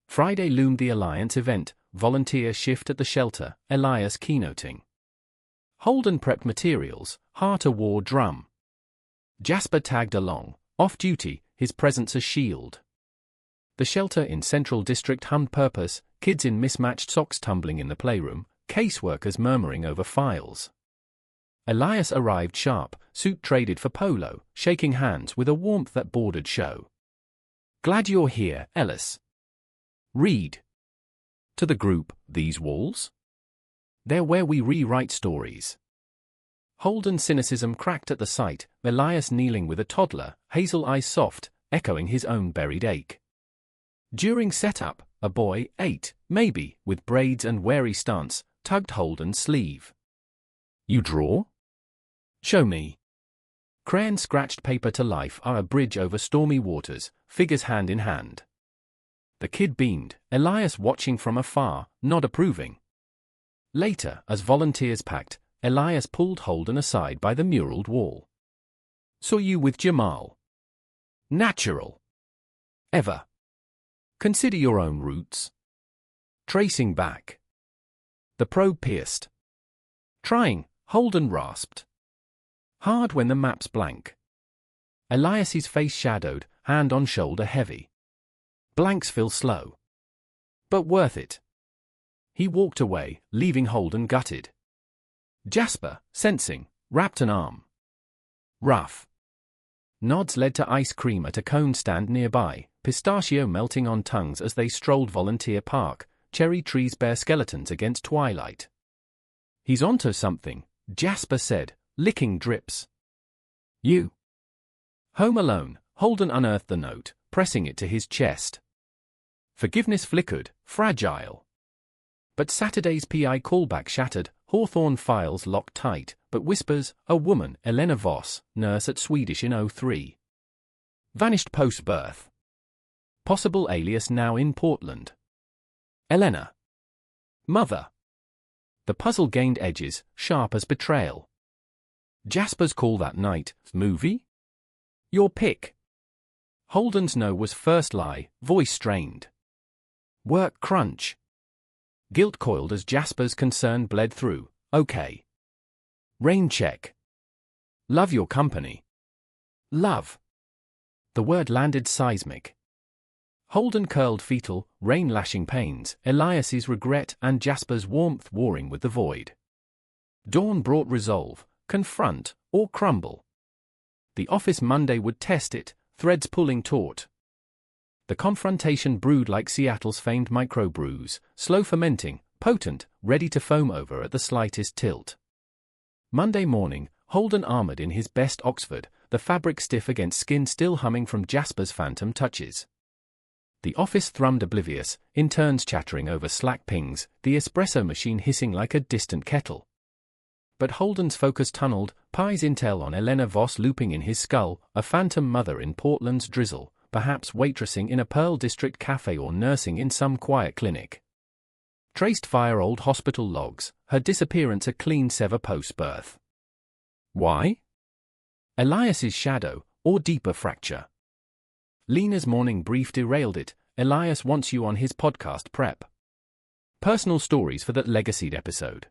Friday loomed the Alliance event, volunteer shift at the shelter, Elias keynoting. Holden prepped materials, heart a war drum. Jasper tagged along, off-duty, his presence a shield. The shelter in Central District hummed purpose, kids in mismatched socks tumbling in the playroom, caseworkers murmuring over files. Elias arrived sharp, suit traded for polo, shaking hands with a warmth that bordered show. Glad you're here, Ellis. Read. To the group, these walls? They're where we rewrite stories. Holden's cynicism cracked at the sight, Elias kneeling with a toddler, hazel eyes soft, echoing his own buried ache. During setup, a boy, 8, maybe, with braids and wary stance, tugged Holden's sleeve. You draw? Show me. Crayon scratched paper to life are a bridge over stormy waters, figures hand in hand. The kid beamed, Elias watching from afar, nod approving. Later, as volunteers packed, Elias pulled Holden aside by the muraled wall. Saw you with Jamal. Natural. Ever. Consider your own roots. Tracing back. The probe pierced. Trying, Holden rasped. Hard when the map's blank. Elias's face shadowed, hand on shoulder heavy. Blanks feel slow. But worth it. He walked away, leaving Holden gutted. Jasper, sensing, wrapped an arm. Rough. Nods led to ice cream at a cone stand nearby, pistachio melting on tongues as they strolled Volunteer Park, cherry trees bare skeletons against twilight. He's onto something, Jasper said, licking drips. You. Home alone, Holden unearthed the note, pressing it to his chest. Forgiveness flickered, fragile. But Saturday's PI callback shattered, Hawthorne files locked tight, but whispers, a woman, Elena Voss, nurse at Swedish in 03. Vanished post-birth. Possible alias now in Portland. Elena. Mother. The puzzle gained edges, sharp as betrayal. Jasper's call that night, movie? Your pick. Holden's no was first lie, voice strained. Work crunch. Guilt coiled as Jasper's concern bled through, okay. Rain check. Love your company. Love. The word landed seismic. Holden curled fetal, rain lashing pains, Elias's regret and Jasper's warmth warring with the void. Dawn brought resolve, confront, or crumble. The office Monday would test it, threads pulling taut. The confrontation brewed like Seattle's famed microbrews, slow fermenting, potent, ready to foam over at the slightest tilt. Monday morning, Holden armored in his best Oxford, the fabric stiff against skin still humming from Jasper's phantom touches. The office thrummed oblivious, interns chattering over Slack pings, the espresso machine hissing like a distant kettle. But Holden's focus tunneled, Pi's intel on Elena Voss looping in his skull, a phantom mother in Portland's drizzle, perhaps waitressing in a Pearl District cafe or nursing in some quiet clinic. Traced via old hospital logs, her disappearance a clean sever post-birth. Why? Elias's shadow, or deeper fracture. Lena's morning brief derailed it. Elias wants you on his podcast prep. Personal stories for that legacied episode.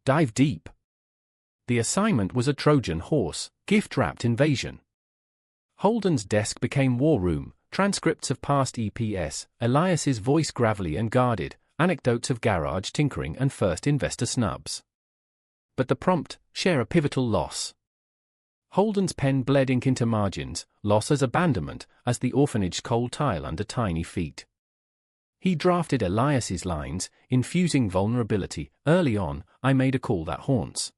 Dive deep. The assignment was a Trojan horse, gift-wrapped invasion. Holden's desk became war room, transcripts of past EPS, Elias's voice gravelly and guarded, anecdotes of garage tinkering and first investor snubs. But the prompt, share a pivotal loss. Holden's pen bled ink into margins, loss as abandonment, as the orphanage cold tile under tiny feet. He drafted Elias's lines, infusing vulnerability. Early on, I made a call that haunts.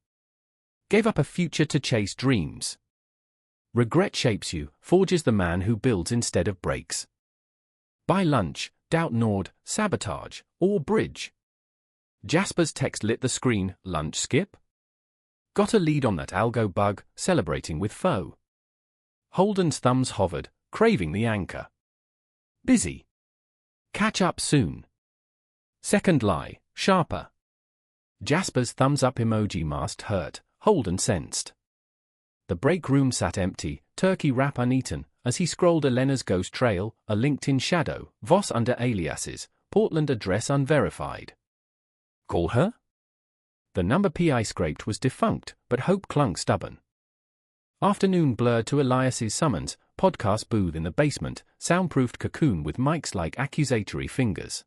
Gave up a future to chase dreams. Regret shapes you, forges the man who builds instead of breaks. By lunch, doubt gnawed, sabotage, or bridge. Jasper's text lit the screen, lunch skip? Got a lead on that algo bug, celebrating with foe. Holden's thumbs hovered, craving the anchor. Busy. Catch up soon. Second lie, sharper. Jasper's thumbs up emoji masked hurt, Holden sensed. The break room sat empty, turkey wrap uneaten, as he scrolled Elena's ghost trail, a LinkedIn shadow, Voss under aliases, Portland address unverified. Call her? The number PI scraped was defunct, but hope clung stubborn. Afternoon blurred to Elias's summons, podcast booth in the basement, soundproofed cocoon with mics like accusatory fingers.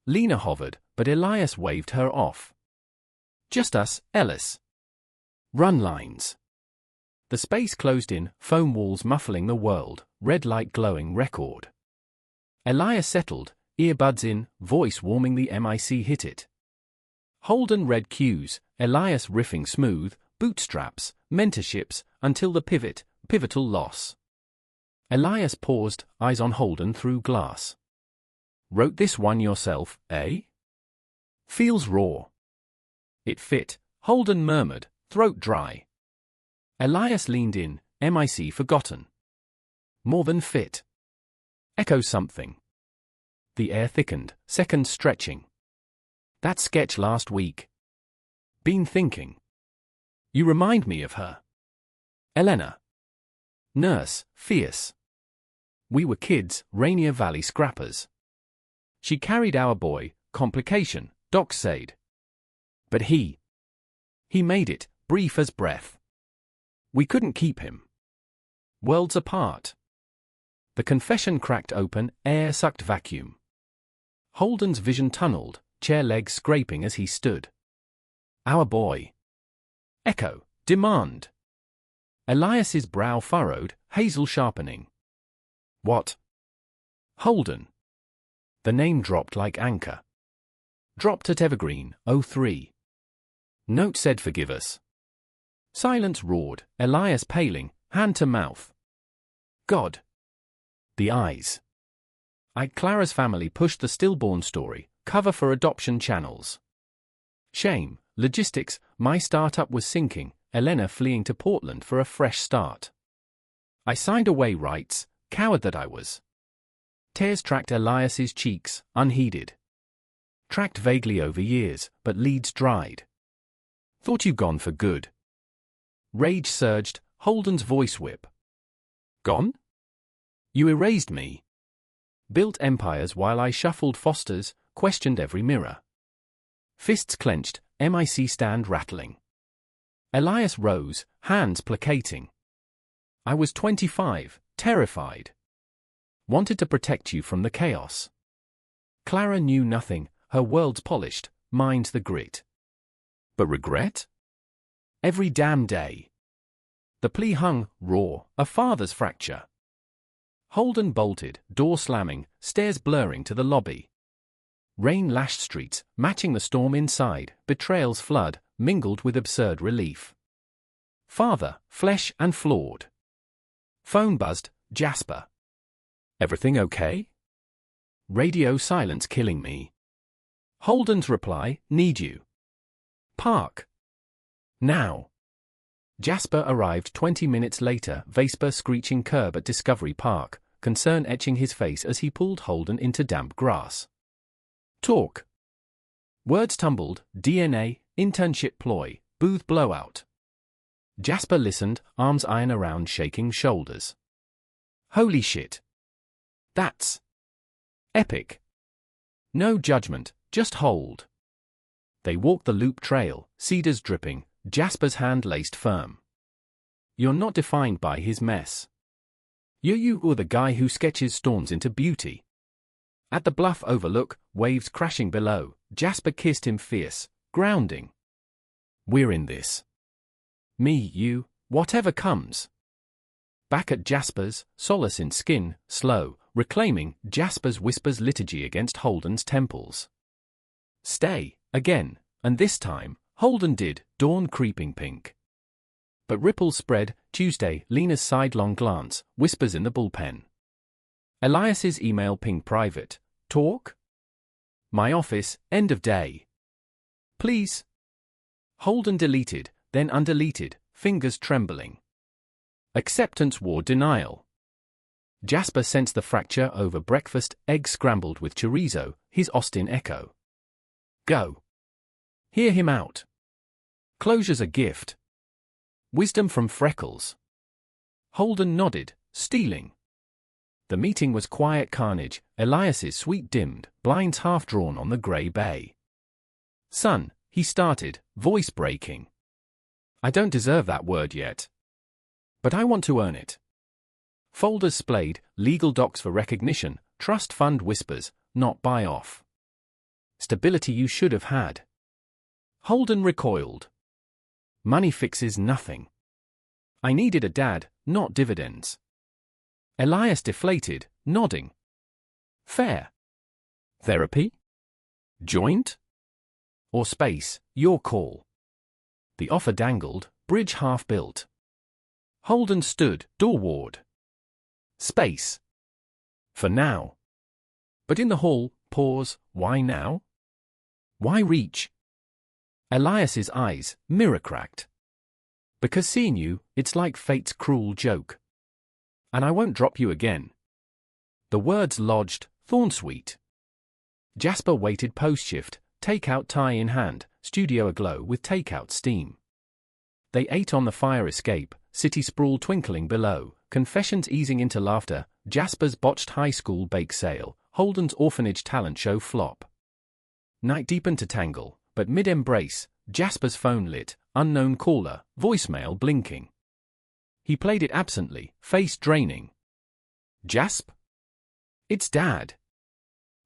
Lena hovered, but Elias waved her off. Just us, Ellis. Run lines. The space closed in, foam walls muffling the world, red light glowing record. Elias settled, earbuds in, voice warming the mic hit it. Holden read cues, Elias riffing smooth, bootstraps, mentorships, until the pivotal loss. Elias paused, eyes on Holden through glass. Wrote this one yourself, eh? Feels raw. It fit, Holden murmured, throat dry. Elias leaned in, mic forgotten. More than fit. Echo something. The air thickened, seconds stretching. That sketch last week. Been thinking. You remind me of her. Elena. Nurse, fierce. We were kids, Rainier Valley scrappers. She carried our boy, complication, doc said. But he made it, brief as breath. We couldn't keep him. Worlds apart. The confession cracked open, air sucked vacuum. Holden's vision tunneled, chair legs scraping as he stood. Our boy. Echo, demand. Elias's brow furrowed, hazel sharpening. What? Holden. The name dropped like anchor. Dropped at Evergreen, 03. Note said forgive us. Silence roared, Elias paling, hand to mouth. God. The eyes. Clara's family pushed the stillborn story, cover for adoption channels. Shame, logistics, my startup was sinking, Elena fleeing to Portland for a fresh start. I signed away rights, coward that I was. Tears tracked Elias's cheeks, unheeded. tracked vaguely over years, but leads dried. Thought you gone for good. Rage surged, Holden's voice whip. Gone? You erased me. Built empires while I shuffled Fosters, questioned every mirror. Fists clenched, MIC stand rattling. Elias rose, hands placating. I was 25, terrified. Wanted to protect you from the chaos. Clara knew nothing, her world's polished, mine's the grit. But regret? Every damn day. The plea hung, raw, a father's fracture. Holden bolted, door slamming, stairs blurring to the lobby. Rain lashed streets, matching the storm inside, betrayal's flood, mingled with absurd relief. Father, flesh and flawed. Phone buzzed, Jasper. Everything okay? Radio silence killing me. Holden's reply, need you. Park. Now. Jasper arrived 20 minutes later, Vespa screeching curb at Discovery Park, concern etching his face as he pulled Holden into damp grass. Talk. Words tumbled, DNA, internship ploy, booth blowout. Jasper listened, arms iron around shaking shoulders. Holy shit. That's epic. No judgment, just hold. They walked the loop trail, cedars dripping, Jasper's hand laced firm. You're not defined by his mess. You're you or the guy who sketches storms into beauty. At the bluff overlook, waves crashing below, Jasper kissed him fierce, grounding. We're in this. Me, you, whatever comes. Back at Jasper's, solace in skin, slow, reclaiming, Jasper's whispers liturgy against Holden's temples. Stay, again, and this time, Holden did, dawn creeping pink. But ripples spread, Tuesday, Lena's sidelong glance, whispers in the bullpen. Elias's email ping private, talk? My office, end of day. Please. Holden deleted, then undeleted, fingers trembling. Acceptance war denial. Jasper sensed the fracture over breakfast, eggs scrambled with chorizo, his Austin echo. Go. Hear him out. Closure's a gift. Wisdom from Freckles. Holden nodded, stealing. The meeting was quiet carnage, Elias's sweet dimmed, blinds half drawn on the grey bay. Son, he started, voice breaking. I don't deserve that word yet. But I want to earn it. Folders splayed, legal docs for recognition, trust fund whispers, not buy off. Stability you should have had. Holden recoiled. Money fixes nothing. I needed a dad, not dividends. Elias deflated, nodding. Fair. Therapy? Joint? Or space, your call. The offer dangled, bridge half built. Holden stood, doorward. Space. For now. But in the hall, pause, why now? Why reach? Elias's eyes, mirror-cracked. Because seeing you, it's like fate's cruel joke. And I won't drop you again. The words lodged, thorn-sweet. Jasper waited post-shift, takeout tie in hand, studio aglow with takeout steam. They ate on the fire escape, city sprawl twinkling below, confessions easing into laughter, Jasper's botched high school bake sale, Holden's orphanage talent show flop. Night deepened to tangle. But mid-embrace, Jasper's phone lit, unknown caller, voicemail blinking. He played it absently, face draining. Jasp? It's Dad.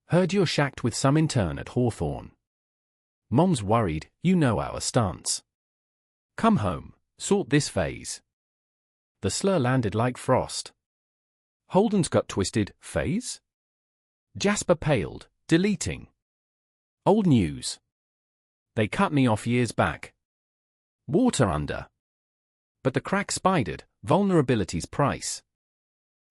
Heard you're shacked with some intern at Hawthorne. Mom's worried, you know our stance. Come home, sort this phase. The slur landed like frost. Holden's gut twisted, phase? Jasper paled, deleting. Old news. They cut me off years back. Water under. But the crack spidered, vulnerability's price.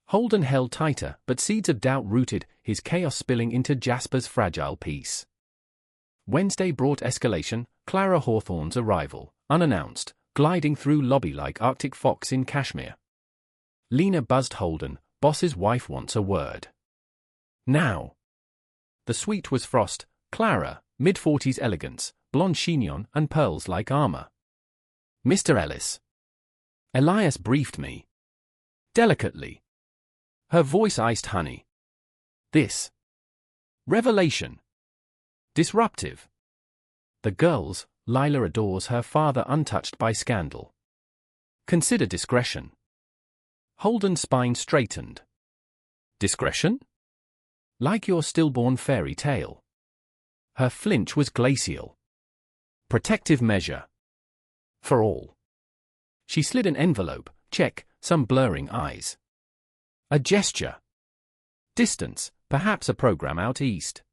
Holden held tighter, but seeds of doubt rooted, his chaos spilling into Jasper's fragile peace. Wednesday brought escalation, Clara Hawthorne's arrival, unannounced, gliding through lobby like Arctic fox in Kashmir. Lena buzzed Holden, boss's wife wants a word. Now. The suite was frost, Clara, mid-40s elegance, blonde chignon and pearls like armor. Mr. Ellis. Elias briefed me. Delicately. Her voice iced honey. This. Revelation. Disruptive. The girls, Lila adores her father untouched by scandal. Consider discretion. Holden's spine straightened. Discretion? Like your stillborn fairy tale. Her flinch was glacial. Protective measure. For all. She slid an envelope, check, some blurring eyes. A gesture. Distance, perhaps a program out east.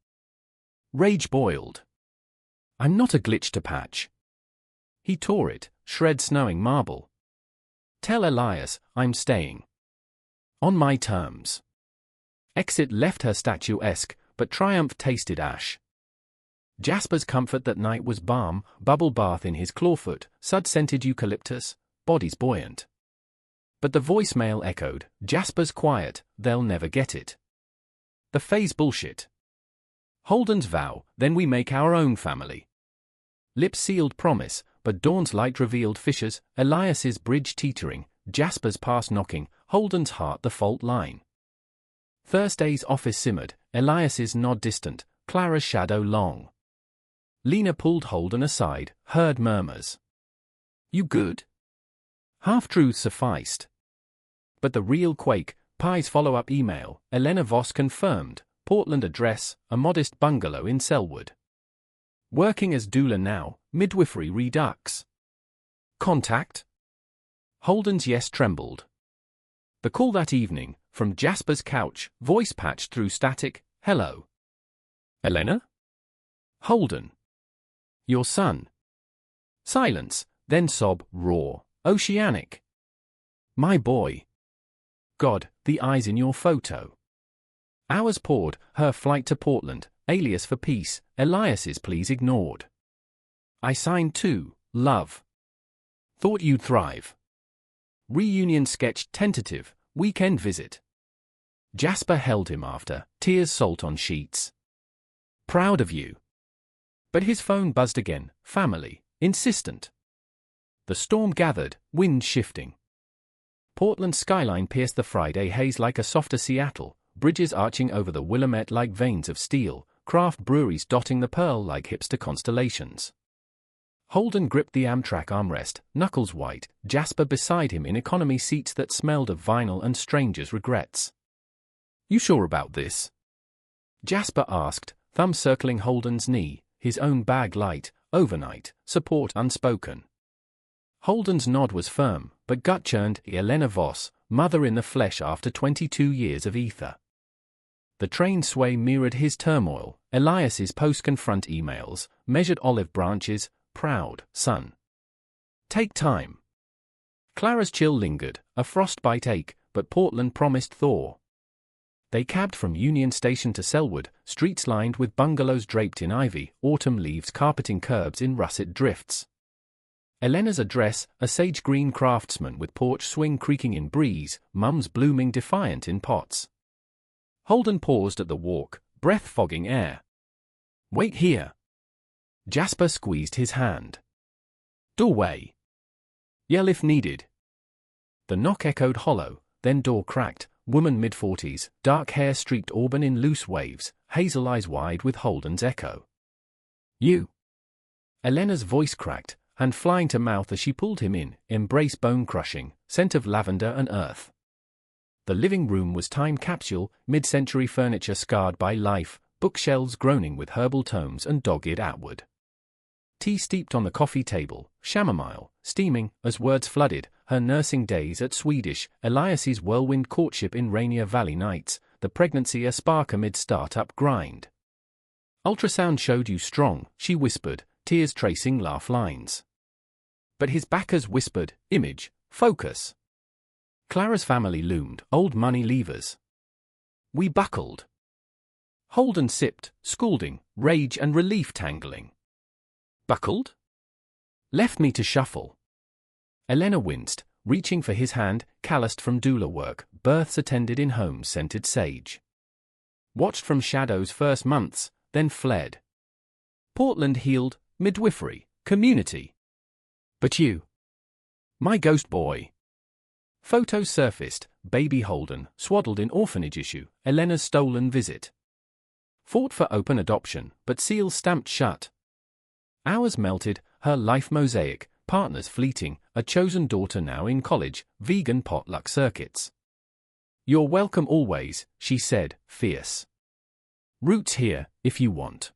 Rage boiled. I'm not a glitch to patch. He tore it, shred snowing marble. Tell Elias, I'm staying. On my terms. Exit left her statuesque, but triumph tasted ash. Jasper's comfort that night was balm, bubble bath in his clawfoot, sud-scented eucalyptus, bodies buoyant. But the voicemail echoed, Jasper's quiet, they'll never get it. The phase bullshit. Holden's vow, then we make our own family. Lips sealed promise, but dawn's light revealed fissures, Elias's bridge teetering, Jasper's pass knocking, Holden's heart the fault line. Thursday's office simmered, Elias's nod distant, Clara's shadow long. Lena pulled Holden aside, heard murmurs. You good? Half-truths sufficed. But the real quake, Pye's follow-up email, Elena Voss confirmed, Portland address, a modest bungalow in Selwood. Working as doula now, midwifery redux. Contact? Holden's yes trembled. The call that evening, from Jasper's couch, voice patched through static, hello. Elena? Holden. Your son. Silence, then sob, roar, oceanic. My boy. God, the eyes in your photo. Hours poured, her flight to Portland, alias for peace, Elias's pleas ignored. I signed too, love. Thought you'd thrive. Reunion sketch tentative, weekend visit. Jasper held him after, tears salt on sheets. Proud of you. But his phone buzzed again, family, insistent. The storm gathered, wind shifting. Portland's skyline pierced the Friday haze like a softer Seattle, bridges arching over the Willamette like veins of steel, craft breweries dotting the Pearl like hipster constellations. Holden gripped the Amtrak armrest, knuckles white, Jasper beside him in economy seats that smelled of vinyl and strangers' regrets. You sure about this? Jasper asked, thumb circling Holden's knee, his own bag light, overnight, support unspoken. Holden's nod was firm, but gut churned, Elena Voss, mother in the flesh after 22 years of ether. The train sway mirrored his turmoil, Elias's post-confront emails, measured olive branches, proud, son. Take time. Clara's chill lingered, a frostbite ache, but Portland promised thaw. They cabbed from Union Station to Selwood, streets lined with bungalows draped in ivy, autumn leaves carpeting curbs in russet drifts. Elena's address, a sage-green craftsman with porch swing creaking in breeze, mums blooming defiant in pots. Holden paused at the walk, breath fogging air. Wait here. Jasper squeezed his hand. Doorway. Yell if needed. The knock echoed hollow, then door cracked, woman mid-40s, dark hair streaked auburn in loose waves, hazel eyes wide with Holden's echo. You. Elena's voice cracked, hand flying to mouth as she pulled him in, embrace bone-crushing, scent of lavender and earth. The living room was time capsule, mid-century furniture scarred by life, bookshelves groaning with herbal tomes and dogged outward. Tea steeped on the coffee table, chamomile, steaming, as words flooded, her nursing days at Swedish, Elias's whirlwind courtship in Rainier Valley nights, the pregnancy a spark amid start-up grind. Ultrasound showed you strong, she whispered, tears tracing laugh lines. But his backers whispered, image, focus. Clara's family loomed, old money levers. We buckled. Holden sipped, scalding, rage and relief tangling. Buckled? Left me to shuffle. Elena winced, reaching for his hand, calloused from doula work, births attended in homes scented sage. Watched from shadows first months, then fled. Portland healed, midwifery, community. But you. My ghost boy. Photos surfaced, baby Holden, swaddled in orphanage issue, Elena's stolen visit. Fought for open adoption, but seals stamped shut. Hours melted, her life mosaic, partners fleeting, a chosen daughter now in college, vegan potluck circuits. You're welcome always, she said, fierce. Roots here, if you want.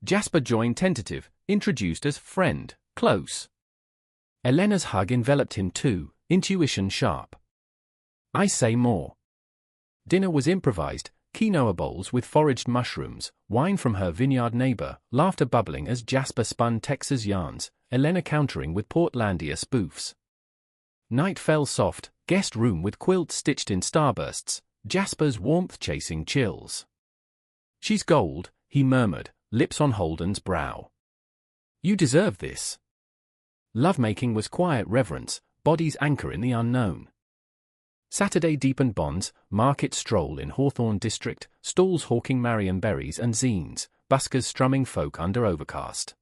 Jasper joined tentative, introduced as friend, close. Elena's hug enveloped him too, intuition sharp. I say more. Dinner was improvised, quinoa bowls with foraged mushrooms, wine from her vineyard neighbor, laughter bubbling as Jasper spun Texas yarns, Elena countering with Portlandia spoofs. Night fell soft, guest room with quilts stitched in starbursts, Jasper's warmth chasing chills. She's gold, he murmured, lips on Holden's brow. You deserve this. Lovemaking was quiet reverence, bodies anchor in the unknown. Saturday deepened bonds, market stroll in Hawthorne district, stalls hawking Marion berries and zines, buskers strumming folk under overcast.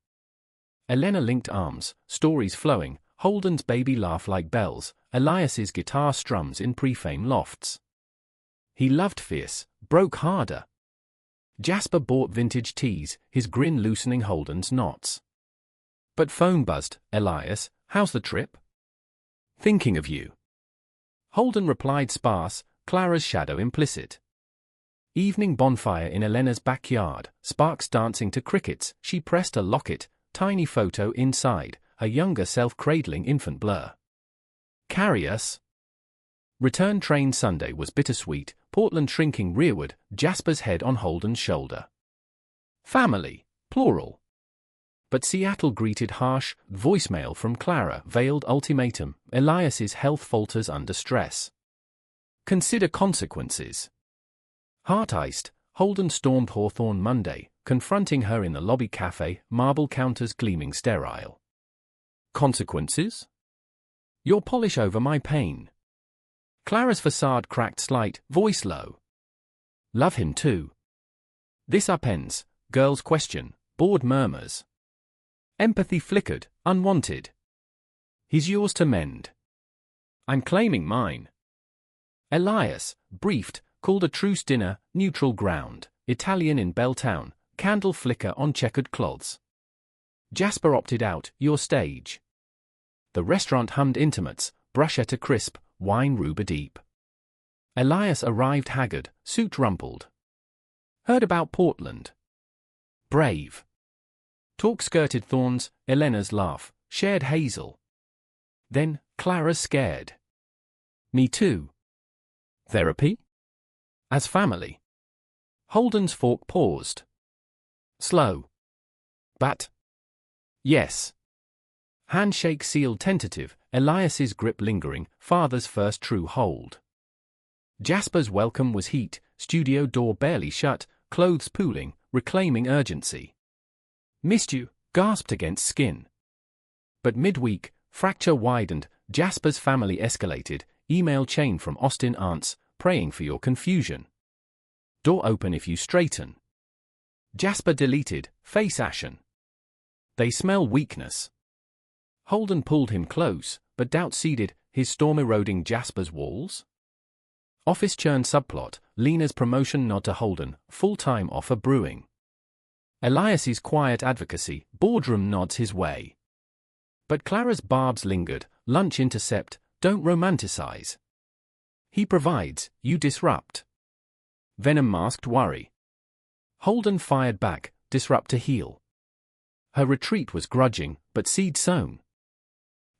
Elena linked arms, stories flowing, Holden's baby laugh like bells, Elias's guitar strums in pre-fame lofts. He loved fierce, broke harder. Jasper bought vintage teas, his grin loosening Holden's knots. But phone buzzed, Elias, how's the trip? Thinking of you. Holden replied sparse, Clara's shadow implicit. Evening bonfire in Elena's backyard, sparks dancing to crickets, she pressed a locket, tiny photo inside, a younger self cradling infant blur. Carry us. Return train Sunday was bittersweet, Portland shrinking rearward, Jasper's head on Holden's shoulder. Family, plural. But Seattle greeted harsh, voicemail from Clara, veiled ultimatum, Elias's health falters under stress. Consider consequences. Heart-iced, Holden stormed Hawthorne Monday, confronting her in the lobby cafe, marble counters gleaming sterile. Consequences? Your polish over my pain. Clara's facade cracked slight, voice low. Love him too. This upends, girls question, bored murmurs. Empathy flickered, unwanted. He's yours to mend. I'm claiming mine. Elias, briefed, called a truce dinner, neutral ground, Italian in Belltown, candle flicker on checkered cloths. Jasper opted out, your stage. The restaurant hummed intimates, bruschetta crisp, wine rhubarb deep. Elias arrived haggard, suit rumpled. Heard about Portland. Brave. Talk skirted thorns, Elena's laugh, shared hazel. Then, Clara's scared. Me too. Therapy? As family. Holden's fork paused. Slow. But. Yes. Handshake sealed tentative, Elias's grip lingering, father's first true hold. Jasper's welcome was heat, studio door barely shut, clothes pooling, reclaiming urgency. Missed you, gasped against skin. But midweek, fracture widened, Jasper's family escalated, email chain from Austin aunts, praying for your confusion. Door open if you straighten. Jasper deleted, face ashen. They smell weakness. Holden pulled him close, but doubt seeded, his storm eroding Jasper's walls. Office churn subplot, Lena's promotion nod to Holden, full-time offer brewing. Elias's quiet advocacy, boardroom nods his way. But Clara's barbs lingered, lunch intercept, don't romanticize. He provides, you disrupt. Venom masked worry. Holden fired back, disrupt to heal. Her retreat was grudging, but seed sown.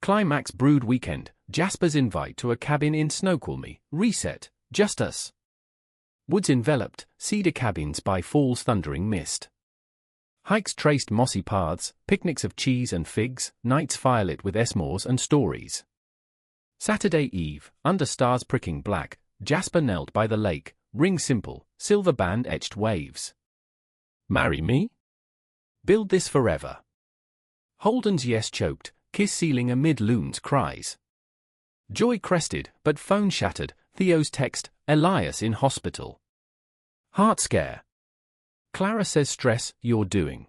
Climax brewed weekend, Jasper's invite to a cabin in Snoqualmie, reset, just us. Woods enveloped, cedar cabins by fall's thundering mist. Hikes traced mossy paths, picnics of cheese and figs, nights firelit with s'mores and stories. Saturday eve, under stars pricking black, Jasper knelt by the lake, ring simple, silver band etched waves. Marry me? Build this forever. Holden's yes choked, kiss sealing amid loon's cries. Joy crested, but phone shattered, Theo's text, Elias in hospital. Heart scare. Clara says stress, you're doing.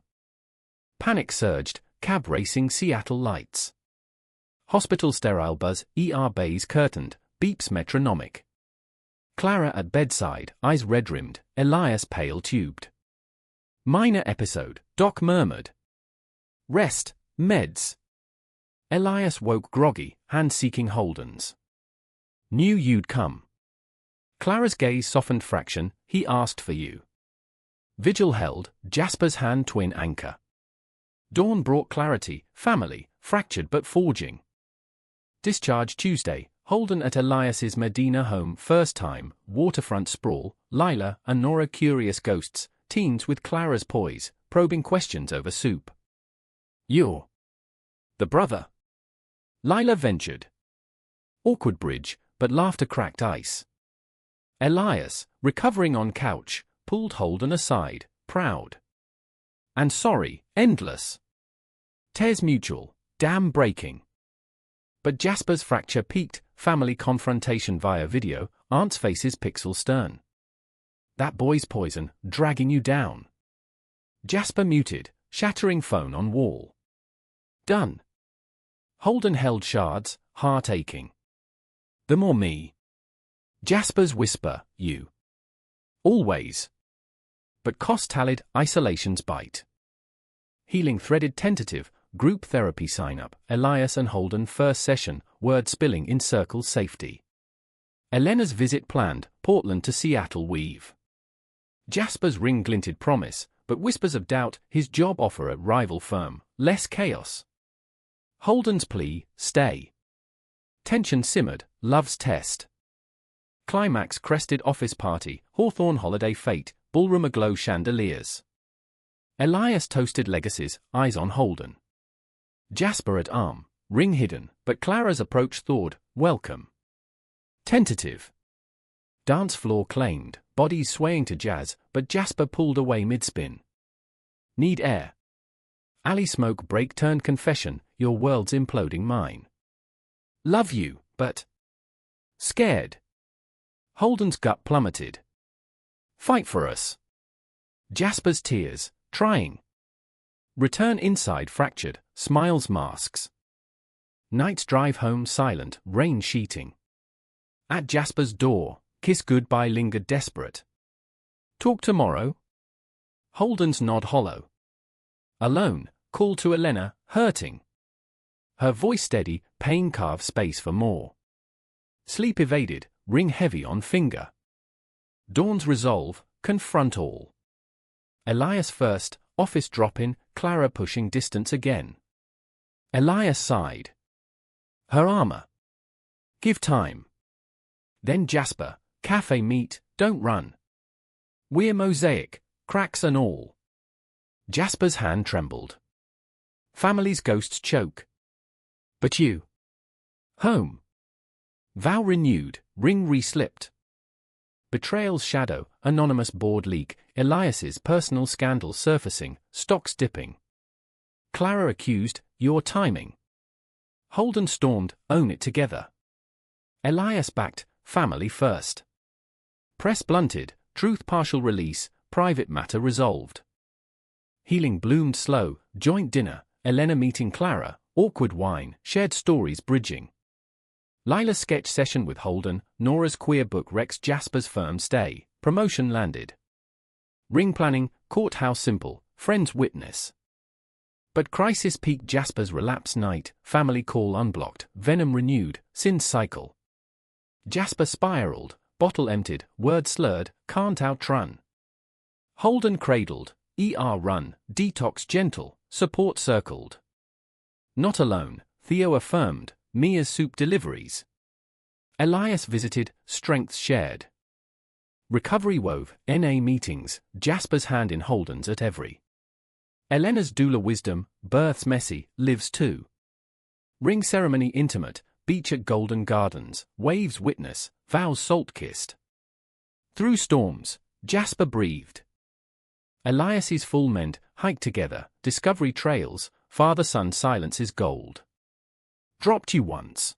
Panic surged, cab racing Seattle lights. Hospital sterile buzz, ER bays curtained, beeps metronomic. Clara at bedside, eyes red-rimmed, Elias pale-tubed. Minor episode, Doc murmured. Rest, meds. Elias woke groggy, hand seeking Holden's. Knew you'd come. Clara's gaze softened fraction, he asked for you. Vigil held, Jasper's hand twin anchor. Dawn brought clarity, family, fractured but forging. Discharge Tuesday, Holden at Elias's Medina home first time, waterfront sprawl, Lila and Nora curious ghosts, teens with Clara's poise, probing questions over soup. You're the brother? Lila ventured. Awkward bridge, but laughter cracked ice. Elias, recovering on couch, pulled Holden aside, proud. And sorry, endless. Tears mutual, dam breaking. But Jasper's fracture peaked, family confrontation via video, aunt's faces pixel stern. That boy's poison, dragging you down. Jasper muted, shattering phone on wall. Done. Holden held shards, heart aching. The more me. Jasper's whisper, you. Always. But cost tallied, isolation's bite. Healing threaded tentative, group therapy sign-up, Elias and Holden first session, word spilling in circle safety. Elena's visit planned, Portland to Seattle weave. Jasper's ring-glinted promise, but whispers of doubt, his job offer at rival firm, less chaos. Holden's plea, stay. Tension simmered, love's test. Climax crested office party, Hawthorne holiday fate, ballroom aglow chandeliers. Elias toasted legacies, eyes on Holden. Jasper at arm, ring hidden, but Clara's approach thawed, welcome. Tentative. Dance floor claimed, bodies swaying to jazz, but Jasper pulled away mid-spin. Need air. Alley smoke break turned confession, your world's imploding mine. Love you, but scared. Holden's gut plummeted. Fight for us. Jasper's tears, trying. Return inside fractured, smiles masks. Night's drive home silent, rain sheeting. At Jasper's door, kiss goodbye lingered desperate. Talk tomorrow? Holden's nod hollow. Alone, call to Elena, hurting. Her voice steady, pain carve space for more. Sleep evaded, ring heavy on finger. Dawn's resolve, confront all. Elias first, office drop-in, Clara pushing distance again. Elias sighed. Her armor. Give time. Then Jasper, cafe meet, don't run. We're mosaic, cracks and all. Jasper's hand trembled. Family's ghosts choke. But you. Home. Vow renewed, ring re-slipped. Betrayal's shadow, anonymous board leak, Elias's personal scandal surfacing, stocks dipping. Clara accused, your timing. Holden stormed, own it together. Elias backed, family first. Press blunted, truth partial release, private matter resolved. Healing bloomed slow, joint dinner, Elena meeting Clara, awkward wine, shared stories bridging. Lila's sketch session with Holden, Nora's queer book wrecks Jasper's firm stay, promotion landed. Ring planning, courthouse simple, friends witness. But crisis peaked Jasper's relapse night, family call unblocked, venom renewed, sin cycle. Jasper spiraled, bottle emptied, word slurred, can't outrun. Holden cradled, ER run, detox gentle, support circled. Not alone, Theo affirmed, Mia's soup deliveries. Elias visited, strengths shared. Recovery wove, NA meetings, Jasper's hand in Holden's at every. Elena's doula wisdom, births messy, lives too. Ring ceremony intimate, beach at Golden Gardens, waves witness, vows salt-kissed. Through storms, Jasper breathed. Elias's full mend, hike together, discovery trails, father-son silence is gold. Dropped you once.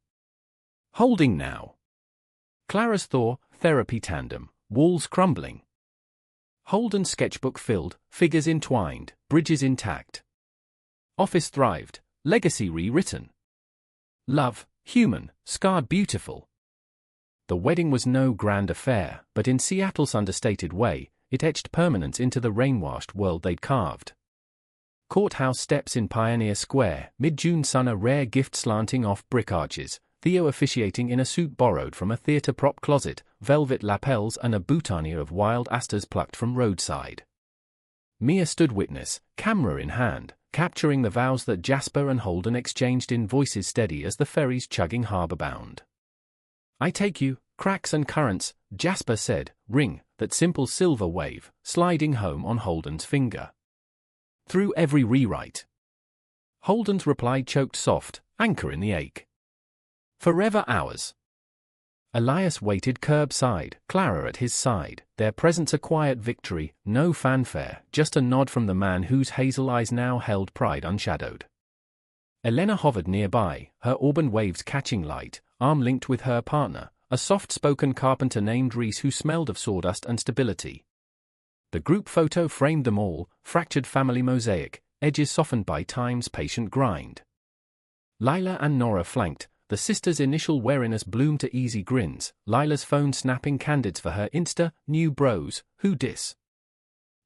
Holding now. Clara's thaw, therapy tandem, walls crumbling. Holden's sketchbook filled, figures entwined, bridges intact. Office thrived, legacy rewritten. Love, human, scarred beautiful. The wedding was no grand affair, but in Seattle's understated way, it etched permanence into the rain-washed world they'd carved. Courthouse steps in Pioneer Square, mid-June sun, a rare gift slanting off brick arches, Theo officiating in a suit borrowed from a theatre prop closet, velvet lapels and a boutonniere of wild asters plucked from roadside. Mia stood witness, camera in hand, capturing the vows that Jasper and Holden exchanged in voices steady as the ferries chugging harbour-bound. "I take you, cracks and currents," Jasper said, ring, that simple silver wave, sliding home on Holden's finger. "Through every rewrite." Holden's reply choked soft, anchor in the ache. "Forever ours." Elias waited curbside, Clara at his side, their presence a quiet victory, no fanfare, just a nod from the man whose hazel eyes now held pride unshadowed. Elena hovered nearby, her auburn waves catching light, arm linked with her partner, a soft-spoken carpenter named Reese who smelled of sawdust and stability. The group photo framed them all, fractured family mosaic, edges softened by time's patient grind. Lila and Nora flanked, the sisters' initial wariness bloomed to easy grins, Lila's phone snapping candids for her Insta, new bros, who dis.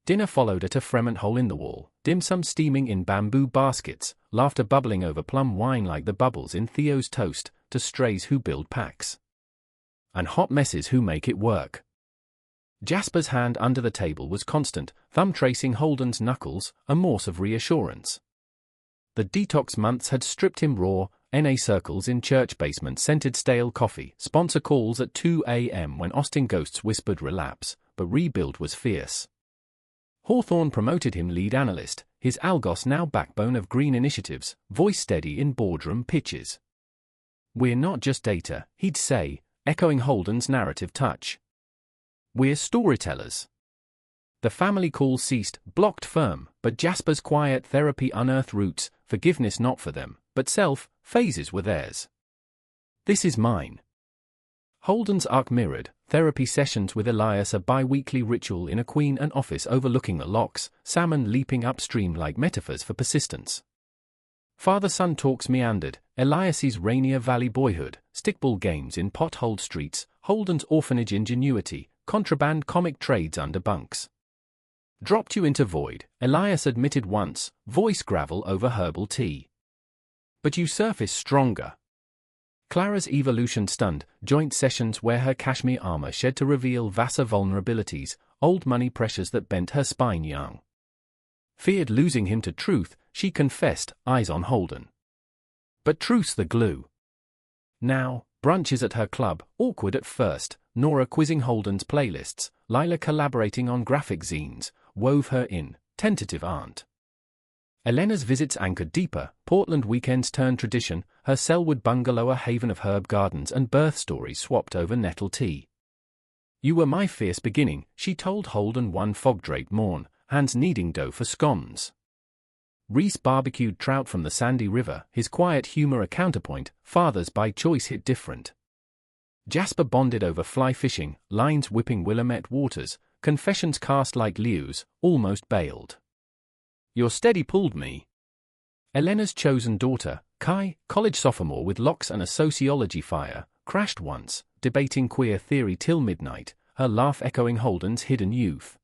Dinner followed at a Fremont hole in the wall, dim sum steaming in bamboo baskets, laughter bubbling over plum wine like the bubbles in Theo's toast, to strays who build packs. And hot messes who make it work. Jasper's hand under the table was constant, thumb tracing Holden's knuckles, a morse of reassurance. The detox months had stripped him raw, NA circles in church basements scented stale coffee, sponsor calls at 2 a.m. when Austin ghosts whispered relapse, but rebuild was fierce. Hawthorne promoted him lead analyst, his Algos now backbone of green initiatives, voice steady in boardroom pitches. "We're not just data," he'd say, echoing Holden's narrative touch. "We're storytellers." The family call ceased, blocked firm, but Jasper's quiet therapy unearthed roots, forgiveness not for them, but self, phases were theirs. "This is mine." Holden's arc mirrored, therapy sessions with Elias a bi-weekly ritual in a Queen and office overlooking the locks, salmon leaping upstream like metaphors for persistence. Father-son talks meandered, Elias's Rainier Valley boyhood, stickball games in potholed streets, Holden's orphanage ingenuity, contraband comic trades under bunks. "Dropped you into void," Elias admitted once, voice gravel over herbal tea. "But you surface stronger." Clara's evolution stunned, joint sessions where her cashmere armor shed to reveal Vassar vulnerabilities, old money pressures that bent her spine young. Feared losing him to truth, she confessed, eyes on Holden. But truth's the glue. Now, brunches at her club, awkward at first, Nora quizzing Holden's playlists, Lila collaborating on graphic zines, wove her in, tentative aunt. Elena's visits anchored deeper, Portland weekends turned tradition, her Selwood bungalow a haven of herb gardens and birth stories swapped over nettle tea. "You were my fierce beginning," she told Holden one fog-draped morn, hands kneading dough for scones. Reese barbecued trout from the Sandy River, his quiet humor a counterpoint, fathers by choice hit different. Jasper bonded over fly fishing, lines whipping Willamette waters, confessions cast like leos, almost bailed. "Your steady pulled me." Elena's chosen daughter, Kai, college sophomore with locks and a sociology fire, crashed once, debating queer theory till midnight, her laugh echoing Holden's hidden youth.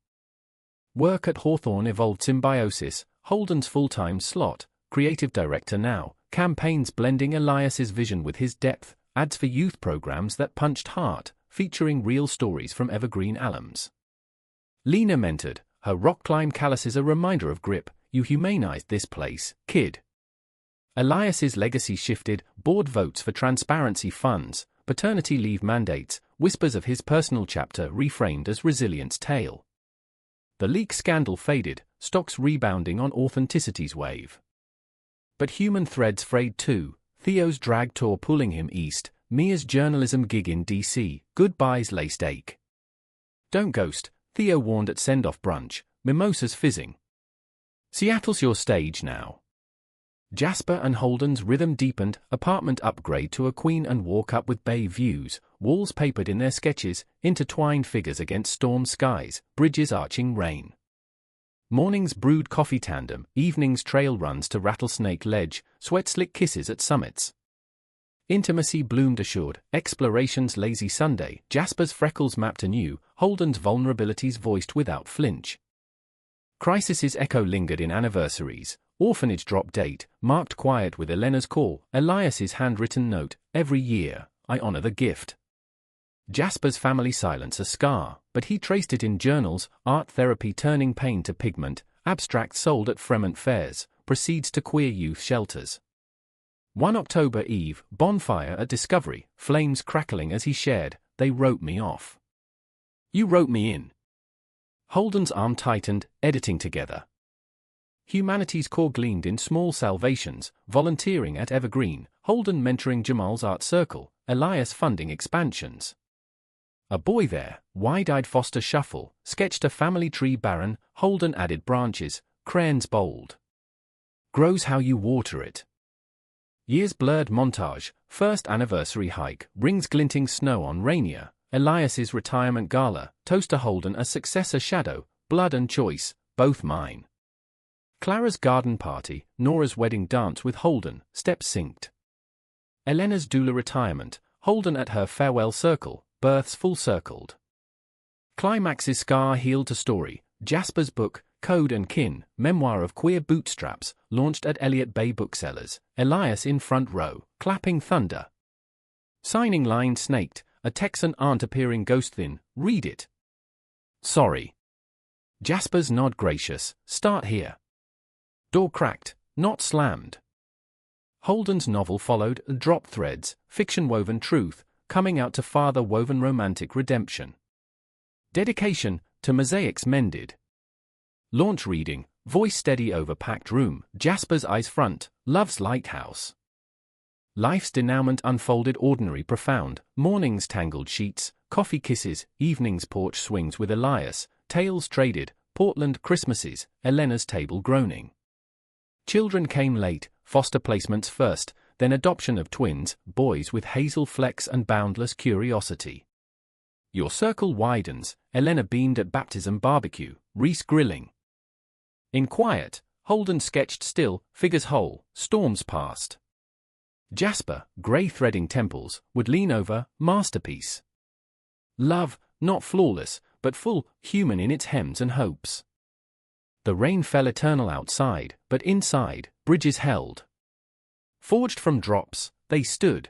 Work at Hawthorne evolved symbiosis, Holden's full-time slot, creative director now, campaigns blending Elias's vision with his depth, ads for youth programs that punched heart, featuring real stories from evergreen alums. Lena mentored, her rock climb calluses a reminder of grip, "You humanized this place, kid." Elias's legacy shifted, board votes for transparency funds, paternity leave mandates, whispers of his personal chapter reframed as resilience tale. The leak scandal faded, stocks rebounding on authenticity's wave. But human threads frayed too, Theo's drag tour pulling him east, Mia's journalism gig in DC, goodbyes laced ache. "Don't ghost," Theo warned at send-off brunch, mimosas fizzing. "Seattle's your stage now." Jasper and Holden's rhythm deepened, apartment upgrade to a queen and walk up with bay views, walls papered in their sketches, intertwined figures against storm skies, bridges arching rain. Mornings brewed coffee tandem, evenings trail runs to Rattlesnake Ledge, sweat-slick kisses at summits. Intimacy bloomed assured, explorations lazy Sunday, Jasper's freckles mapped anew, Holden's vulnerabilities voiced without flinch. Crisis's echo lingered in anniversaries, orphanage drop date, marked quiet with Elena's call, Elias's handwritten note, every year, I honor the gift. Jasper's family silence a scar, but he traced it in journals, art therapy turning pain to pigment, abstract sold at Fremont fairs, proceeds to queer youth shelters. One October Eve, bonfire at Discovery, flames crackling as he shared, they wrote me off. You wrote me in. Holden's arm tightened, editing together. Humanity's core gleamed in small salvations, volunteering at Evergreen, Holden mentoring Jamal's art circle, Elias funding expansions. A boy there, wide-eyed Foster shuffle, sketched a family tree barren, Holden added branches, crayons bold. Grows how you water it. Years blurred montage, first anniversary hike, rings glinting snow on Rainier, Elias's retirement gala, toaster Holden a successor shadow, blood and choice, both mine. Clara's garden party, Nora's wedding dance with Holden, steps synced. Elena's doula retirement, Holden at her farewell circle, births full circled. Climax's scar healed to story, Jasper's book, Code and Kin, memoir of queer bootstraps, launched at Elliott Bay Booksellers, Elias in front row, clapping thunder. Signing line snaked, a Texan aunt appearing ghost thin, read it. Sorry. Jasper's nod gracious, start here. Door cracked, not slammed. Holden's novel followed, drop threads, fiction woven truth, coming out to father woven romantic redemption. Dedication, to mosaics mended. Launch reading, voice steady over packed room, Jasper's eyes front, love's lighthouse. Life's denouement unfolded ordinary profound, mornings tangled sheets, coffee kisses, evenings porch swings with Elias, tales traded, Portland Christmases, Elena's table groaning. Children came late, foster placements first, then adoption of twins, boys with hazel flecks and boundless curiosity. Your circle widens, Elena beamed at baptism barbecue, Reese grilling. In quiet, Holden sketched still, figures whole, storms past. Jasper, grey threading temples, would lean over, masterpiece. Love, not flawless, but full, human in its hems and hopes. The rain fell eternal outside, but inside, bridges held. Forged from drops, they stood.